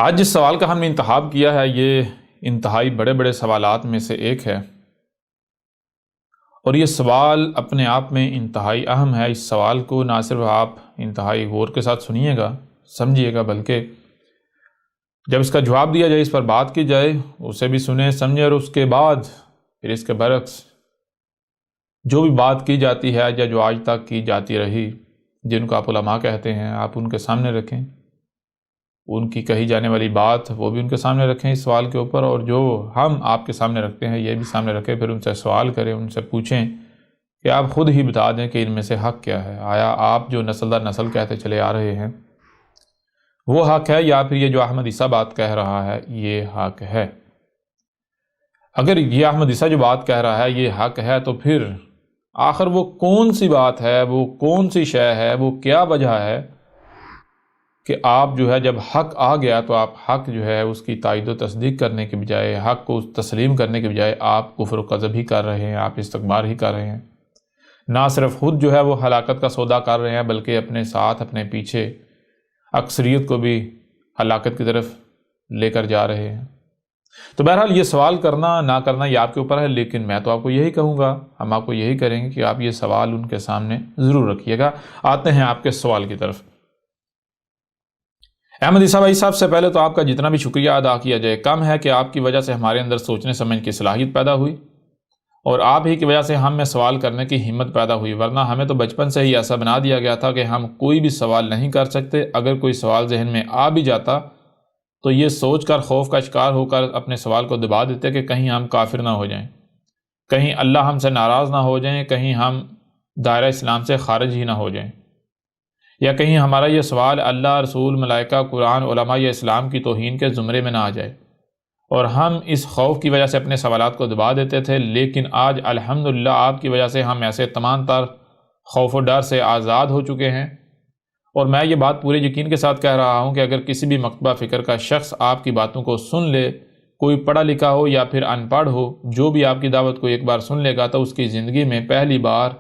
آج جس سوال کا ہم نے انتخاب کیا ہے یہ انتہائی بڑے بڑے سوالات میں سے ایک ہے، اور یہ سوال اپنے آپ میں انتہائی اہم ہے۔ اس سوال کو نہ صرف آپ انتہائی غور کے ساتھ سنیے گا، سمجھیے گا، بلکہ جب اس کا جواب دیا جائے، اس پر بات کی جائے، اسے بھی سنیں سمجھیں، اور اس کے بعد پھر اس کے برعکس جو بھی بات کی جاتی ہے یا جو آج تک کی جاتی رہی، جن کو آپ علماء کہتے ہیں، آپ ان کے سامنے رکھیں، ان کی کہی جانے والی بات وہ بھی ان کے سامنے رکھیں اس سوال کے اوپر، اور جو ہم آپ کے سامنے رکھتے ہیں یہ بھی سامنے رکھیں۔ پھر ان سے سوال کریں، ان سے پوچھیں کہ آپ خود ہی بتا دیں کہ ان میں سے حق کیا ہے۔ آیا آپ جو نسل در نسل کہتے چلے آ رہے ہیں وہ حق ہے، یا پھر یہ جو احمد عیسیٰ بات کہہ رہا ہے یہ حق ہے؟ اگر یہ احمد عیسیٰ جو بات کہہ رہا ہے یہ حق ہے تو پھر آخر وہ کون سی بات ہے، وہ کون سی شے ہے، وہ کیا وجہ ہے کہ آپ جو ہے جب حق آ گیا تو آپ حق جو ہے اس کی تائید و تصدیق کرنے کے بجائے، حق کو تسلیم کرنے کے بجائے آپ کفر و کذب ہی کر رہے ہیں، آپ استکبار ہی کر رہے ہیں۔ نہ صرف خود جو ہے وہ ہلاکت کا سودا کر رہے ہیں، بلکہ اپنے ساتھ اپنے پیچھے اکثریت کو بھی ہلاکت کی طرف لے کر جا رہے ہیں۔ تو بہرحال یہ سوال کرنا نہ کرنا یہ آپ کے اوپر ہے، لیکن میں تو آپ کو یہی کہوں گا، ہم آپ کو یہی کریں گے کہ آپ یہ سوال ان کے سامنے ضرور رکھیے گا۔ آتے ہیں آپ کے سوال کی طرف۔ احمد عیسیٰ بھائی صاحب، سے پہلے تو آپ کا جتنا بھی شکریہ ادا کیا جائے کم ہے کہ آپ کی وجہ سے ہمارے اندر سوچنے سمجھنے کی صلاحیت پیدا ہوئی، اور آپ ہی کی وجہ سے ہم میں سوال کرنے کی ہمت پیدا ہوئی، ورنہ ہمیں تو بچپن سے ہی ایسا بنا دیا گیا تھا کہ ہم کوئی بھی سوال نہیں کر سکتے۔ اگر کوئی سوال ذہن میں آ بھی جاتا تو یہ سوچ کر خوف کا شکار ہو کر اپنے سوال کو دبا دیتے کہ کہیں ہم کافر نہ ہو جائیں، کہیں اللہ ہم سے ناراض نہ ہو جائیں، کہیں ہم دائرہ اسلام سے خارج ہی نہ ہو جائیں، یا کہیں ہمارا یہ سوال اللہ، رسول، ملائکہ، قرآن، علماء یا اسلام کی توہین کے زمرے میں نہ آ جائے، اور ہم اس خوف کی وجہ سے اپنے سوالات کو دبا دیتے تھے۔ لیکن آج الحمدللہ آپ کی وجہ سے ہم ایسے تمام تر خوف و ڈر سے آزاد ہو چکے ہیں، اور میں یہ بات پورے یقین کے ساتھ کہہ رہا ہوں کہ اگر کسی بھی مکتبہ فکر کا شخص آپ کی باتوں کو سن لے، کوئی پڑھا لکھا ہو یا پھر ان پڑھ ہو، جو بھی آپ کی دعوت کو ایک بار سن لے گا تو اس کی زندگی میں پہلی بار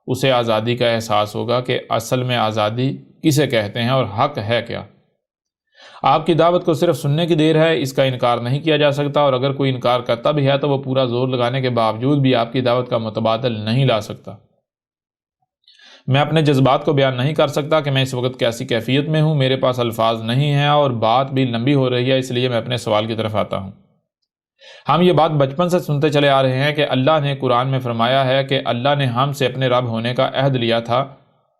اسے آزادی کا احساس ہوگا کہ اصل میں آزادی کسے کہتے ہیں اور حق ہے کیا۔ آپ کی دعوت کو صرف سننے کی دیر ہے، اس کا انکار نہیں کیا جا سکتا، اور اگر کوئی انکار کرتا بھی ہے تو وہ پورا زور لگانے کے باوجود بھی آپ کی دعوت کا متبادل نہیں لا سکتا۔ میں اپنے جذبات کو بیان نہیں کر سکتا کہ میں اس وقت کیسی کیفیت میں ہوں، میرے پاس الفاظ نہیں ہیں، اور بات بھی لمبی ہو رہی ہے، اس لیے میں اپنے سوال کی طرف آتا ہوں۔ ہم یہ بات بچپن سے سنتے چلے آ رہے ہیں کہ اللہ نے قرآن میں فرمایا ہے کہ اللہ نے ہم سے اپنے رب ہونے کا عہد لیا تھا،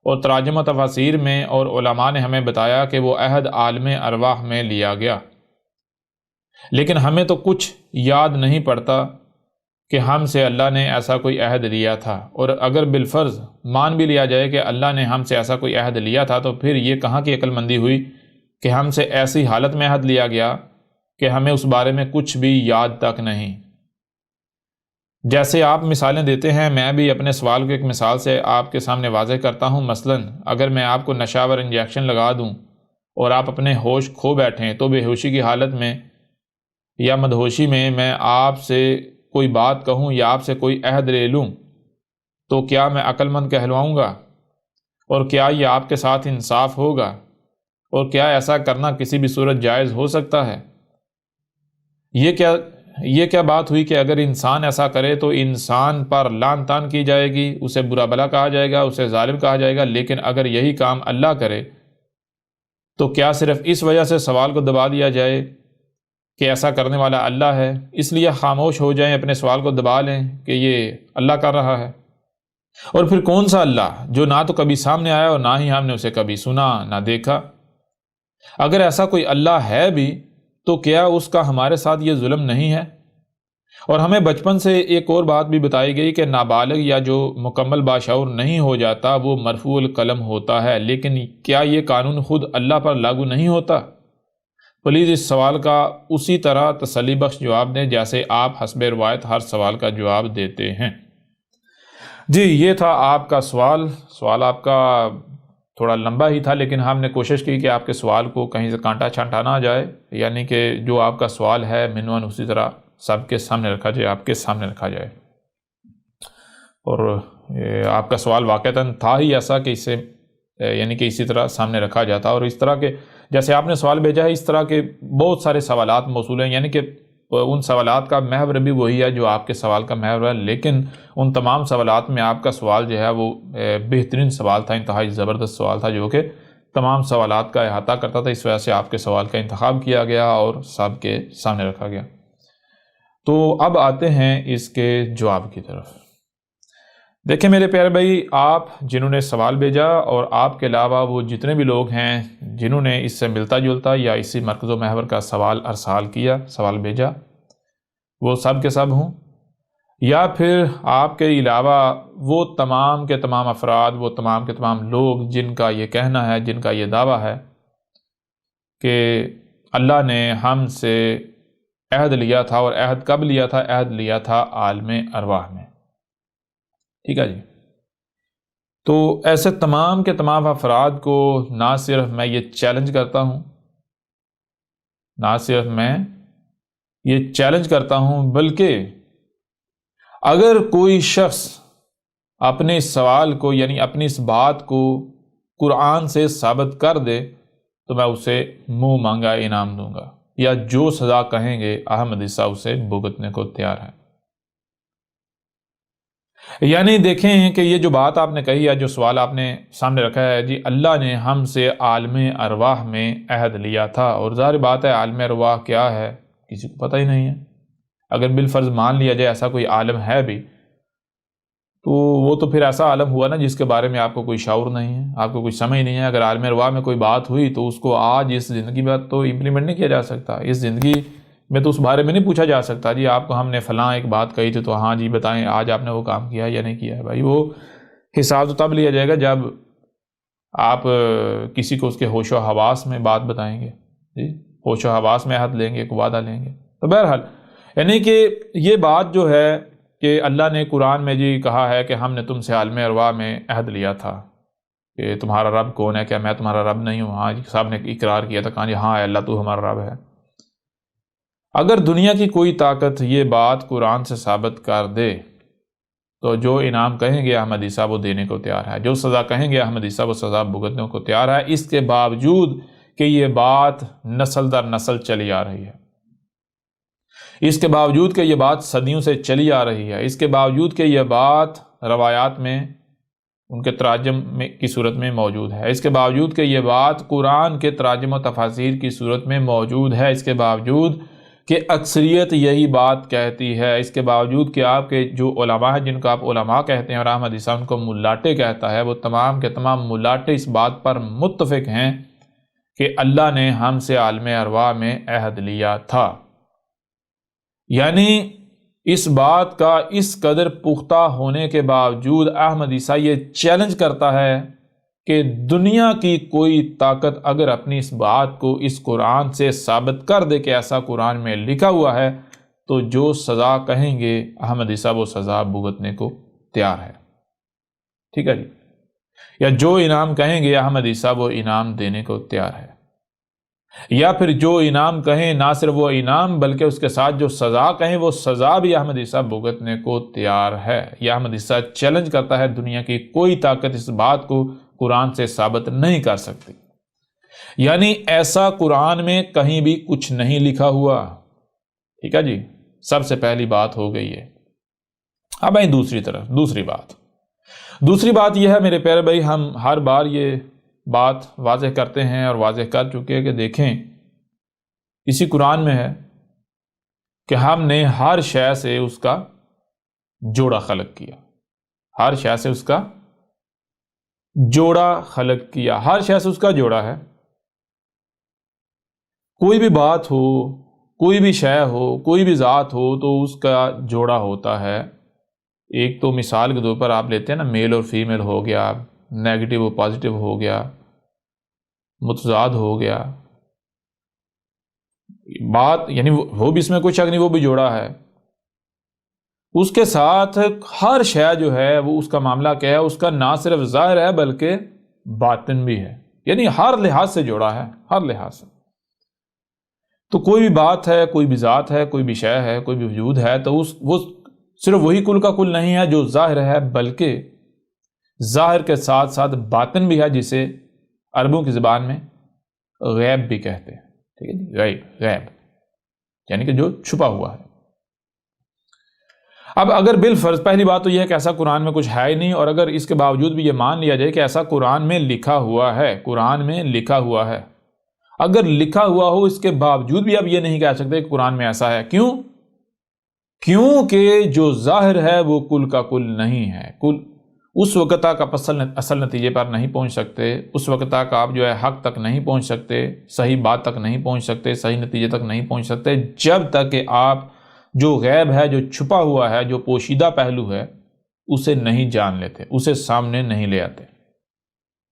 اور تراجم و تفاسیر میں اور علماء نے ہمیں بتایا کہ وہ عہد عالم ارواح میں لیا گیا، لیکن ہمیں تو کچھ یاد نہیں پڑتا کہ ہم سے اللہ نے ایسا کوئی عہد لیا تھا۔ اور اگر بالفرض مان بھی لیا جائے کہ اللہ نے ہم سے ایسا کوئی عہد لیا تھا تو پھر یہ کہاں کی عقل مندی ہوئی کہ ہم سے ایسی حالت میں عہد لیا گیا کہ ہمیں اس بارے میں کچھ بھی یاد تک نہیں۔ جیسے آپ مثالیں دیتے ہیں، میں بھی اپنے سوال کو ایک مثال سے آپ کے سامنے واضح کرتا ہوں۔ مثلاً اگر میں آپ کو نشہ ور انجیکشن لگا دوں اور آپ اپنے ہوش کھو بیٹھیں، تو بے ہوشی کی حالت میں یا مدہوشی میں آپ سے کوئی بات کہوں یا آپ سے کوئی عہد لے لوں تو کیا میں عقل مند کہلواؤں گا؟ اور کیا یہ آپ کے ساتھ انصاف ہوگا؟ اور کیا ایسا کرنا کسی بھی صورت جائز ہو سکتا ہے؟ یہ کیا بات ہوئی کہ اگر انسان ایسا کرے تو انسان پر لعن طعن کی جائے گی، اسے برا بلا کہا جائے گا، اسے ظالم کہا جائے گا، لیکن اگر یہی کام اللہ کرے تو کیا صرف اس وجہ سے سوال کو دبا دیا جائے کہ ایسا کرنے والا اللہ ہے، اس لیے خاموش ہو جائیں، اپنے سوال کو دبا لیں کہ یہ اللہ کر رہا ہے؟ اور پھر کون سا اللہ جو نہ تو کبھی سامنے آیا اور نہ ہی ہم نے اسے کبھی سنا نہ دیکھا؟ اگر ایسا کوئی اللہ ہے بھی تو کیا اس کا ہمارے ساتھ یہ ظلم نہیں ہے؟ اور ہمیں بچپن سے ایک اور بات بھی بتائی گئی کہ نابالغ یا جو مکمل باشعور نہیں ہو جاتا وہ مرفوع القلم ہوتا ہے، لیکن کیا یہ قانون خود اللہ پر لاگو نہیں ہوتا؟ پلیز اس سوال کا اسی طرح تسلی بخش جواب دیں جیسے آپ حسب روایت ہر سوال کا جواب دیتے ہیں۔ جی، یہ تھا آپ کا سوال آپ کا تھوڑا لمبا ہی تھا، لیکن ہم نے کوشش کی کہ آپ کے سوال کو کہیں سے کانٹا چھانٹا نہ جائے، یعنی کہ جو آپ کا سوال ہے منوان اسی طرح سب کے سامنے رکھا جائے، آپ کے سامنے رکھا جائے۔ اور آپ کا سوال واقعتاً تھا ہی ایسا کہ اسے یعنی کہ اسی طرح سامنے رکھا جاتا، اور اس طرح کے جیسے آپ نے سوال بھیجا ہے اس طرح کے بہت سارے سوالات موصول ہیں، یعنی کہ ان سوالات کا محور بھی وہی ہے جو آپ کے سوال کا محور ہے، لیکن ان تمام سوالات میں آپ کا سوال جو ہے وہ بہترین سوال تھا، انتہائی زبردست سوال تھا جو کہ تمام سوالات کا احاطہ کرتا تھا، اس وجہ سے آپ کے سوال کا انتخاب کیا گیا اور سب کے سامنے رکھا گیا۔ تو اب آتے ہیں اس کے جواب کی طرف۔ دیکھیں میرے پیارے بھائی، آپ جنہوں نے سوال بھیجا اور آپ کے علاوہ وہ جتنے بھی لوگ ہیں جنہوں نے اس سے ملتا جلتا یا اسی مرکز و محور کا سوال ارسال کیا، سوال بھیجا، وہ سب کے سب ہوں، یا پھر آپ کے علاوہ وہ تمام کے تمام افراد، وہ تمام کے تمام لوگ جن کا یہ کہنا ہے، جن کا یہ دعویٰ ہے کہ اللہ نے ہم سے عہد لیا تھا، اور عہد کب لیا تھا؟ عہد لیا تھا عالم ارواح میں، ٹھیک ہے جی۔ تو ایسے تمام کے تمام افراد کو نہ صرف میں یہ چیلنج کرتا ہوں، بلکہ اگر کوئی شخص اپنے اس سوال کو، یعنی اپنی اس بات کو قرآن سے ثابت کر دے تو میں اسے منہ مانگا انعام دوں گا، یا جو سزا کہیں گے احمد عیسیٰ اسے بھگتنے کو تیار ہے۔ یعنی دیکھیں کہ یہ جو بات آپ نے کہی ہے، جو سوال آپ نے سامنے رکھا ہے، جی اللہ نے ہم سے عالم ارواح میں عہد لیا تھا، اور ظاہر بات ہے عالم ارواح کیا ہے کسی کو پتہ ہی نہیں ہے۔ اگر بالفرض مان لیا جائے ایسا کوئی عالم ہے بھی، تو وہ تو پھر ایسا عالم ہوا نا جس کے بارے میں آپ کو کوئی شعور نہیں ہے، آپ کو کوئی سمجھ نہیں ہے۔ اگر عالم ارواح میں کوئی بات ہوئی تو اس کو آج اس زندگی میں تو امپلیمنٹ نہیں کیا جا سکتا، اس زندگی میں تو اس بارے میں نہیں پوچھا جا سکتا جی آپ کو ہم نے فلاں ایک بات کہی تھی تو ہاں جی بتائیں آج آپ نے وہ کام کیا یا نہیں کیا ہے۔ بھائی وہ حساب تو تب لیا جائے گا جب آپ کسی کو اس کے ہوش و حواس میں بات بتائیں گے، جی ہوش و حواس میں عہد لیں گے، ایک وعدہ لیں گے۔ تو بہرحال یعنی کہ یہ بات جو ہے کہ اللہ نے قرآن میں جی کہا ہے کہ ہم نے تم سے عالم ارواح میں عہد لیا تھا کہ تمہارا رب کون ہے، کیا میں تمہارا رب نہیں ہوں؟ ہاں جی صاحب نے اقرار کیا تھا، کہا جی ہاں اللہ تو ہمارا رب ہے۔ اگر دنیا کی کوئی طاقت یہ بات قرآن سے ثابت کر دے تو جو انعام کہیں گے احمد عیسیٰ وہ دینے کو تیار ہے، جو سزا کہیں گے احمد عیسیٰ وہ سزا بھگتنے کو تیار ہے، اس کے باوجود کہ یہ بات نسل در نسل چلی آ رہی ہے، اس کے باوجود کہ یہ بات صدیوں سے چلی آ رہی ہے، اس کے باوجود کہ یہ بات روایات میں ان کے تراجم کی صورت میں موجود ہے، اس کے باوجود کہ یہ بات قرآن کے تراجم و تفاسیر کی صورت میں موجود ہے، اس کے باوجود کہ اکثریت یہی بات کہتی ہے، اس کے باوجود کہ آپ کے جو علماء ہیں جن کو آپ علماء کہتے ہیں اور احمد عیسیٰ ان کو ملاٹے کہتا ہے، وہ تمام کے تمام ملاٹے اس بات پر متفق ہیں کہ اللہ نے ہم سے عالم ارواح میں عہد لیا تھا۔ یعنی اس بات کا اس قدر پختہ ہونے کے باوجود احمد عیسیٰ یہ چیلنج کرتا ہے کہ دنیا کی کوئی طاقت اگر اپنی اس بات کو اس قرآن سے ثابت کر دے کہ ایسا قرآن میں لکھا ہوا ہے تو جو سزا کہیں گے احمد عیسیٰ وہ سزا بھگتنے کو تیار ہے، ٹھیک ہے جی، یا جو انعام کہیں گے احمد عیسیٰ وہ انعام دینے کو تیار ہے، یا پھر جو انعام کہیں نہ صرف وہ انعام بلکہ اس کے ساتھ جو سزا کہیں وہ سزا بھی احمد عیسیٰ بھگتنے کو تیار ہے۔ یا احمد عیسیٰ چیلنج کرتا ہے دنیا کی کوئی طاقت اس بات کو قرآن سے ثابت نہیں کر سکتی، یعنی ایسا قرآن میں کہیں بھی کچھ نہیں لکھا ہوا، ٹھیک ہے جی، سب سے پہلی بات ہو گئی ہے۔ اب آئیں دوسری بات یہ ہے میرے پیارے بھائی، ہم ہر بار یہ بات واضح کرتے ہیں اور واضح کر چکے ہیں کہ دیکھیں اسی قرآن میں ہے کہ ہم نے ہر شے سے اس کا جوڑا خلق کیا، ہر شے سے اس کا جوڑا خلق کیا، ہر شے سے اس کا جوڑا ہے۔ کوئی بھی بات ہو، کوئی بھی شے ہو، کوئی بھی ذات ہو تو اس کا جوڑا ہوتا ہے۔ ایک تو مثال کے طور پر آپ لیتے ہیں نا، میل اور فیمیل ہو گیا، نیگیٹو اور پازیٹیو ہو گیا، متضاد ہو گیا، بات یعنی وہ بھی اس میں کوئی شک نہیں، وہ بھی جوڑا ہے۔ اس کے ساتھ ہر شے جو ہے وہ اس کا معاملہ کیا ہے، اس کا نہ صرف ظاہر ہے بلکہ باطن بھی ہے، یعنی ہر لحاظ سے جوڑا ہے، ہر لحاظ سے۔ تو کوئی بھی بات ہے، کوئی بھی ذات ہے، کوئی بھی شے ہے، کوئی بھی وجود ہے، تو وہ صرف وہی کل کا کل نہیں ہے جو ظاہر ہے، بلکہ ظاہر کے ساتھ ساتھ باطن بھی ہے، جسے عربوں کی زبان میں غیب بھی کہتے ہیں، ٹھیک ہے جی، غیب یعنی کہ جو چھپا ہوا ہے۔ اب اگر بالفرض پہلی بات تو یہ ہے کہ ایسا قرآن میں کچھ ہے ہی نہیں، اور اگر اس کے باوجود بھی یہ مان لیا جائے کہ ایسا قرآن میں لکھا ہوا ہے، قرآن میں لکھا ہوا ہے، اگر لکھا ہوا ہو اس کے باوجود بھی آپ یہ نہیں کہہ سکتے کہ قرآن میں ایسا ہے۔ کیونکہ جو ظاہر ہے وہ کل کا کل نہیں ہے، کل اس وقت تک آپ اصل نتیجے پر نہیں پہنچ سکتے، اس وقت تک آپ جو ہے حق تک نہیں پہنچ سکتے، صحیح بات تک نہیں پہنچ سکتے، صحیح نتیجے تک نہیں پہنچ سکتے، جب تک کہ آپ جو غیب ہے، جو چھپا ہوا ہے، جو پوشیدہ پہلو ہے، اسے نہیں جان لیتے، اسے سامنے نہیں لے آتے،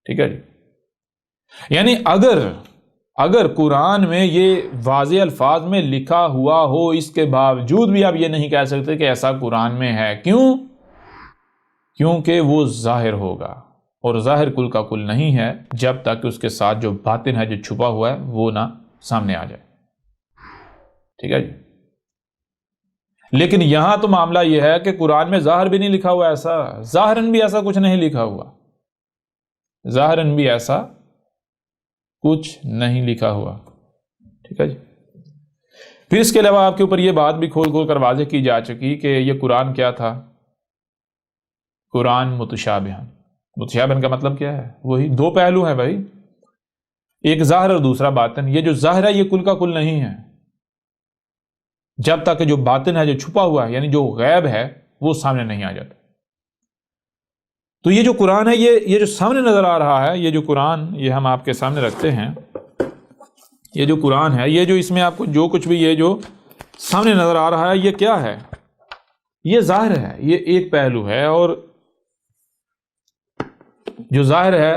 ٹھیک ہے جی۔ یعنی اگر قرآن میں یہ واضح الفاظ میں لکھا ہوا ہو، اس کے باوجود بھی آپ یہ نہیں کہہ سکتے کہ ایسا قرآن میں ہے۔ کیونکہ وہ ظاہر ہوگا، اور ظاہر کل کا کل نہیں ہے جب تک کہ اس کے ساتھ جو باطن ہے، جو چھپا ہوا ہے، وہ نہ سامنے آ جائے، ٹھیک ہے جی۔ لیکن یہاں تو معاملہ یہ ہے کہ قرآن میں ظاہر بھی نہیں لکھا ہوا، ایسا ظاہراً بھی ایسا کچھ نہیں لکھا ہوا، ظاہراً بھی ایسا کچھ نہیں لکھا ہوا، ٹھیک ہے جی۔ پھر اس کے علاوہ آپ کے اوپر یہ بات بھی کھول کر واضح کی جا چکی کہ یہ قرآن کیا تھا؟ قرآن متشابہن کا مطلب کیا ہے؟ وہی دو پہلو ہیں بھائی، ایک ظاہر اور دوسرا باطن۔ یہ جو ظاہر ہے یہ کل کا کل نہیں ہے جب تک کہ جو باطن ہے، جو چھپا ہوا ہے، یعنی جو غیب ہے، وہ سامنے نہیں آ جاتا۔ تو یہ جو قرآن ہے، یہ جو سامنے نظر آ رہا ہے، یہ جو قرآن یہ ہم آپ کے سامنے رکھتے ہیں، یہ جو قرآن ہے، یہ جو اس میں آپ کو جو کچھ بھی یہ جو سامنے نظر آ رہا ہے، یہ کیا ہے؟ یہ ظاہر ہے، یہ ایک پہلو ہے، اور جو ظاہر ہے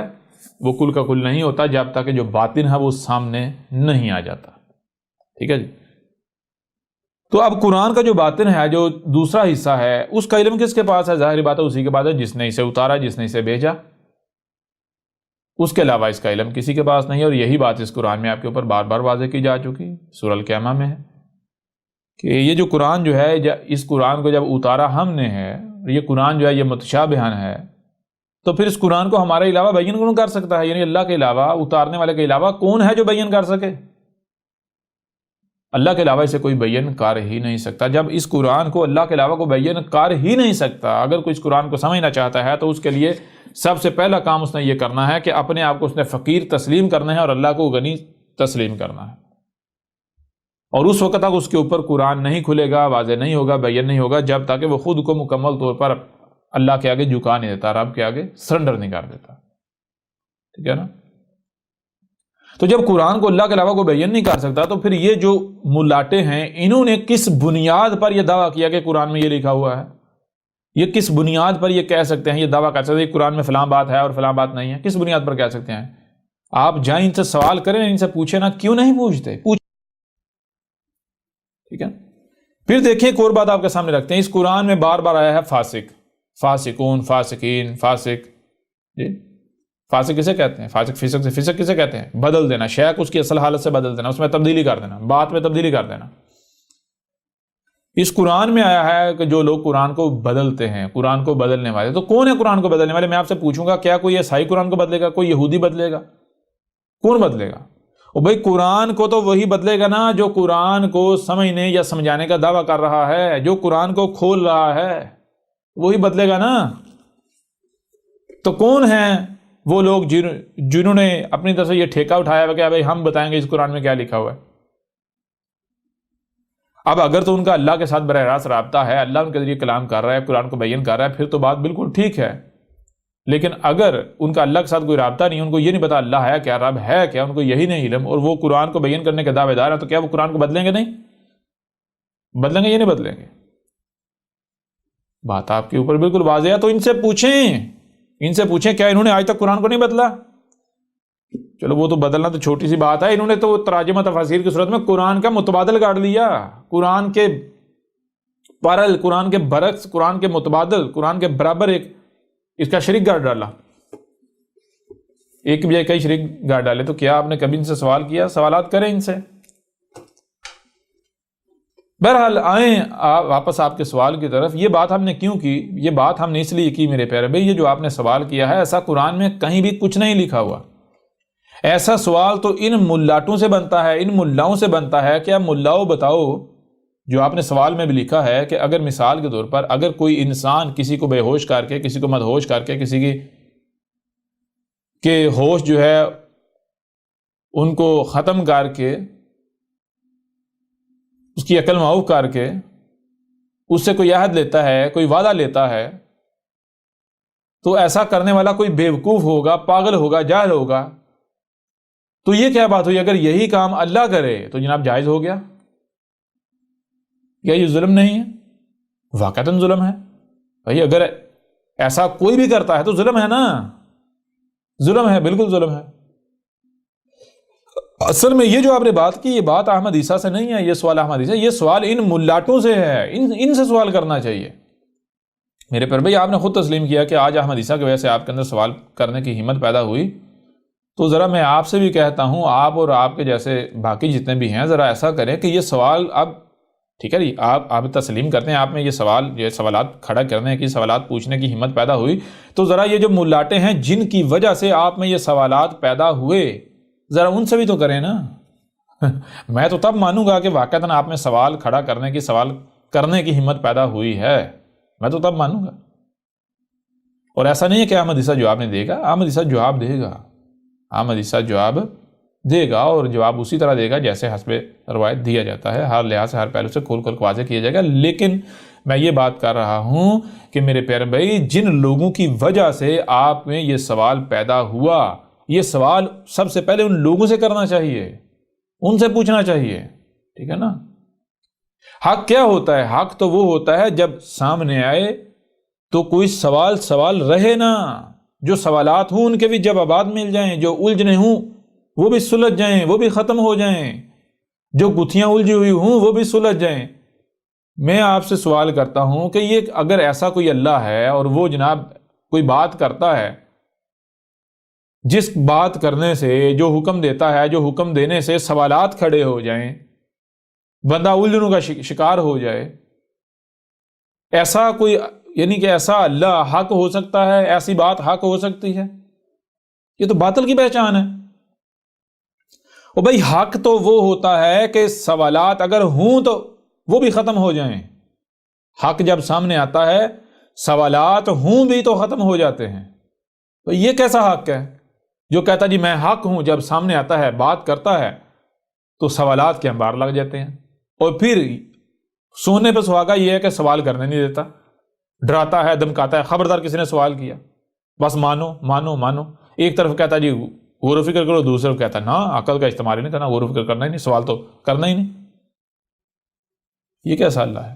وہ کل کا کل نہیں ہوتا جب تک کہ جو باطن ہے وہ سامنے نہیں آ جاتا، ٹھیک ہے جی۔ تو اب قرآن کا جو باطن ہے، جو دوسرا حصہ ہے، اس کا علم کس کے پاس ہے؟ ظاہری بات ہے اسی کے پاس ہے جس نے اسے اتارا، جس نے اسے بھیجا، اس کے علاوہ اس کا علم کسی کے پاس نہیں ہے۔ اور یہی بات اس قرآن میں آپ کے اوپر بار بار واضح کی جا چکی، سورہ القیامہ میں ہے کہ یہ جو قرآن جو ہے، اس قرآن کو جب اتارا ہم نے ہے، یہ قرآن جو ہے یہ متشابہن ہے، تو پھر اس قرآن کو ہمارے علاوہ بیان کون کر سکتا ہے؟ یعنی اللہ کے علاوہ، اتارنے والے کے علاوہ کون ہے جو بیان کر سکے؟ اللہ کے علاوہ اسے کوئی بیان کر ہی نہیں سکتا۔ جب اس قرآن کو اللہ کے علاوہ کو بیان کر ہی نہیں سکتا، اگر کوئی اس قرآن کو سمجھنا چاہتا ہے تو اس کے لیے سب سے پہلا کام اس نے یہ کرنا ہے کہ اپنے آپ کو اس نے فقیر تسلیم کرنا ہے اور اللہ کو غنی تسلیم کرنا ہے، اور اس وقت تک اس کے اوپر قرآن نہیں کھلے گا، واضح نہیں ہوگا، بیان نہیں ہوگا جب تک کہ وہ خود کو مکمل طور پر اللہ کے آگے جھکا نہیں دیتا، رب کے آگے سرنڈر نہیں کر دیتا، ٹھیک ہے نا۔ تو جب قرآن کو اللہ کے علاوہ کوئی بیان نہیں کر سکتا، تو پھر یہ جو ملاٹے ہیں، انہوں نے کس بنیاد پر یہ دعویٰ کیا کہ قرآن میں یہ لکھا ہوا ہے؟ یہ کس بنیاد پر یہ کہہ سکتے ہیں، یہ دعویٰ کر سکتے ہیں کہ قرآن میں فلاں بات ہے اور فلاں بات نہیں ہے؟ کس بنیاد پر کہہ سکتے ہیں؟ آپ جائیں ان سے سوال کریں، ان سے پوچھیں نا، کیوں نہیں پوچھتے؟ ٹھیک ہے۔ پھر دیکھیں ایک اور بات آپ کے سامنے رکھتے ہیں، اس قرآن میں بار بار آیا ہے فاسق، فاسقون، فاسقین، فاسق، جی فاسق کسے کہتے ہیں؟ فاسق فسق کسے کہتے ہیں؟ بدل دینا، شے کو اس کی اصل حالت سے بدل دینا، اس میں تبدیلی کر دینا، بات میں تبدیلی کر دینا۔ اس قرآن میں آیا ہے کہ جو لوگ قرآن کو بدلتے ہیں، قرآن کو بدلنے والے، تو کون ہے قرآن کو بدلنے والے؟ میں آپ سے پوچھوں گا، کیا کوئی عیسائی قرآن کو بدلے گا؟ کوئی یہودی بدلے گا؟ کون بدلے گا؟ اور بھائی قرآن کو تو وہی بدلے گا نا جو قرآن کو سمجھنے یا سمجھانے کا دعویٰ کر رہا ہے، جو قرآن کو کھول رہا ہے، وہی بدلے گا نا۔ تو کون ہیں وہ لوگ جنہوں نے اپنی طرف سے یہ ٹھیکہ اٹھایا کہ بھائی ہم بتائیں گے اس قرآن میں کیا لکھا ہوا ہے؟ اب اگر تو ان کا اللہ کے ساتھ براہ راست رابطہ ہے، اللہ ان کے ذریعے کلام کر رہا ہے، قرآن کو بیان کر رہا ہے، پھر تو بات بالکل ٹھیک ہے۔ لیکن اگر ان کا اللہ کے ساتھ کوئی رابطہ نہیں، ان کو یہ نہیں پتا اللہ ہے کیا، رب ہے کیا، ان کو یہی نہیں علم، اور وہ قرآن کو بیان کرنے کے دعوے دار ہیں، تو کیا وہ قرآن کو بدلیں گے؟ نہیں بدلیں گے، یہ نہیں بدلیں گے۔ بات آپ کے اوپر بالکل واضح ہے۔ تو ان سے پوچھیں کیا انہوں نے آج تک قرآن کو نہیں بدلا؟ چلو وہ تو بدلنا تو چھوٹی سی بات ہے، انہوں نے تو تراجمہ تفاسیر کی صورت میں قرآن کا متبادل کاٹ لیا، قرآن کے پارل، قرآن کے برعکس، قرآن کے متبادل، قرآن کے برابر ایک اس کا شریک گاڑ ڈالا، ایک بھی کئی شریک گاڑ ڈالے۔ تو کیا آپ نے کبھی ان سے سوال کیا؟ سوالات کریں ان سے۔ بہرحال آئیں واپس آپ کے سوال کی طرف۔ یہ بات ہم نے کیوں کی؟ یہ بات ہم نے اس لیے کی میرے پیارے بھائی، یہ جو آپ نے سوال کیا ہے، ایسا قرآن میں کہیں بھی کچھ نہیں لکھا ہوا، ایسا سوال تو ان ملاٹوں سے بنتا ہے، ان ملاؤں سے بنتا ہے کہ اب ملاؤ بتاؤ، جو آپ نے سوال میں بھی لکھا ہے کہ اگر مثال کے طور پر اگر کوئی انسان کسی کو بے ہوش کر کے، کسی کو مدہوش کر کے، کسی کے ہوش جو ہے ان کو ختم کر کے، اس کی عقل معاف کر کے اس سے کوئی عہد لیتا ہے، کوئی وعدہ لیتا ہے، تو ایسا کرنے والا کوئی بیوقوف ہوگا، پاگل ہوگا، جاہل ہوگا۔ تو یہ کیا بات ہوئی؟ اگر یہی کام اللہ کرے تو جناب جائز ہو گیا، کیا یہ ظلم نہیں ہے؟ واقعتاً ظلم ہے بھائی، اگر ایسا کوئی بھی کرتا ہے تو ظلم ہے نا، ظلم ہے، بالکل ظلم ہے۔ اصل میں یہ جو آپ نے بات کی، یہ بات احمد عیسیٰ سے نہیں ہے، یہ سوال احمد عیسیٰ، یہ سوال ان ملاٹوں سے ہے، ان سے سوال کرنا چاہیے۔ میرے پر بھائی آپ نے خود تسلیم کیا کہ آج احمد عیسیٰ کی وجہ سے آپ کے اندر سوال کرنے کی ہمت پیدا ہوئی، تو ذرا میں آپ سے بھی کہتا ہوں، آپ اور آپ کے جیسے باقی جتنے بھی ہیں، ذرا ایسا کریں کہ یہ سوال اب ٹھیک ہے جی، آپ تسلیم کرتے ہیں، آپ میں یہ سوالات کھڑا کرنے کی، سوالات پوچھنے کی ہمت پیدا ہوئی، تو ذرا یہ جو ملاٹے ہیں جن کی وجہ سے آپ میں یہ سوالات پیدا ہوئے، ذرا ان سے بھی تو کریں نا۔ میں تو تب مانوں گا کہ واقعتاً آپ میں سوال کھڑا کرنے کی ہمت پیدا ہوئی ہے، میں تو تب مانوں گا۔ اور ایسا نہیں ہے کہ احمد عیسیٰ جواب نہیں دے گا، احمد عیسیٰ جواب دے گا، احمد عیسیٰ جواب دے گا، اور جواب اسی طرح دے گا جیسے حسب روایت دیا جاتا ہے، ہر لحاظ سے ہر پہلو سے کھول کھول واضح کیا جائے گا۔ لیکن میں یہ بات کر رہا ہوں کہ میرے پیارے بھائی، جن لوگوں کی وجہ سے آپ میں یہ سوال پیدا ہوا، یہ سوال سب سے پہلے ان لوگوں سے کرنا چاہیے، ان سے پوچھنا چاہیے، ٹھیک ہے نا۔ حق کیا ہوتا ہے؟ حق تو وہ ہوتا ہے جب سامنے آئے تو کوئی سوال رہے نا، جو سوالات ہوں ان کے بھی جوابات مل جائیں، جو الجھنے ہوں وہ بھی سلجھ جائیں، وہ بھی ختم ہو جائیں، جو گتھیاں الجھی ہوئی ہوں وہ بھی سلجھ جائیں۔ میں آپ سے سوال کرتا ہوں کہ یہ اگر ایسا کوئی اللہ ہے اور وہ جناب کوئی بات کرتا ہے، جس بات کرنے سے، جو حکم دیتا ہے، جو حکم دینے سے سوالات کھڑے ہو جائیں، بندہ الجھنوں کا شکار ہو جائے، ایسا کوئی، یعنی کہ ایسا اللہ حق ہو سکتا ہے، ایسی بات حق ہو سکتی ہے؟ یہ تو باطل کی پہچان ہے۔ اور بھائی حق تو وہ ہوتا ہے کہ سوالات اگر ہوں تو وہ بھی ختم ہو جائیں۔ حق جب سامنے آتا ہے سوالات ہوں بھی تو ختم ہو جاتے ہیں۔ تو یہ کیسا حق ہے جو کہتا جی میں حق ہوں، جب سامنے آتا ہے بات کرتا ہے تو سوالات کے انبار لگ جاتے ہیں، اور پھر سونے پہ سہاگا یہ ہے کہ سوال کرنے نہیں دیتا، ڈراتا ہے، دھمکاتا ہے، خبردار کسی نے سوال کیا بس مانو مانو مانو۔ ایک طرف کہتا جی غور و فکر کرو، دوسرے کو کہتا نا عقل کا استعمال ہی نہیں کرنا، غور و فکر کرنا ہی نہیں، سوال تو کرنا ہی نہیں۔ یہ کیسا اللہ ہے؟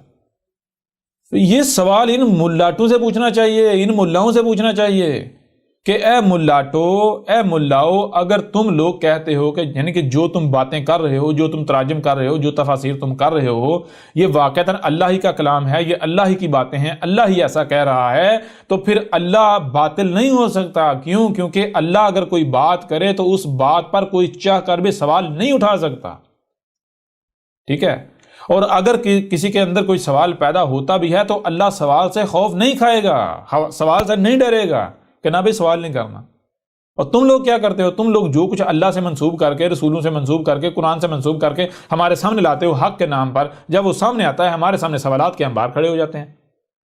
یہ سوال ان ملاٹوں سے پوچھنا چاہیے، ان ملاؤں سے پوچھنا چاہیے کہ اے ملاٹو، اے ملاؤ، اگر تم لوگ کہتے ہو کہ یعنی کہ جو تم باتیں کر رہے ہو، جو تم تراجم کر رہے ہو، جو تفاسیر تم کر رہے ہو، یہ واقعتاً اللہ ہی کا کلام ہے، یہ اللہ ہی کی باتیں ہیں، اللہ ہی ایسا کہہ رہا ہے، تو پھر اللہ باطل نہیں ہو سکتا۔ کیوں؟ کیونکہ اللہ اگر کوئی بات کرے تو اس بات پر کوئی چاہ کر بھی سوال نہیں اٹھا سکتا، ٹھیک ہے؟ اور اگر کسی کے اندر کوئی سوال پیدا ہوتا بھی ہے تو اللہ سوال سے خوف نہیں کھائے گا، سوال سے نہیں ڈرے گا کہ نہ بھی سوال نہیں کرنا۔ اور تم لوگ کیا کرتے ہو؟ تم لوگ جو کچھ اللہ سے منسوب کر کے، رسولوں سے منسوب کر کے، قرآن سے منسوب کر کے ہمارے سامنے لاتے ہو حق کے نام پر، جب وہ سامنے آتا ہے ہمارے سامنے سوالات کے انبار کھڑے ہو جاتے ہیں،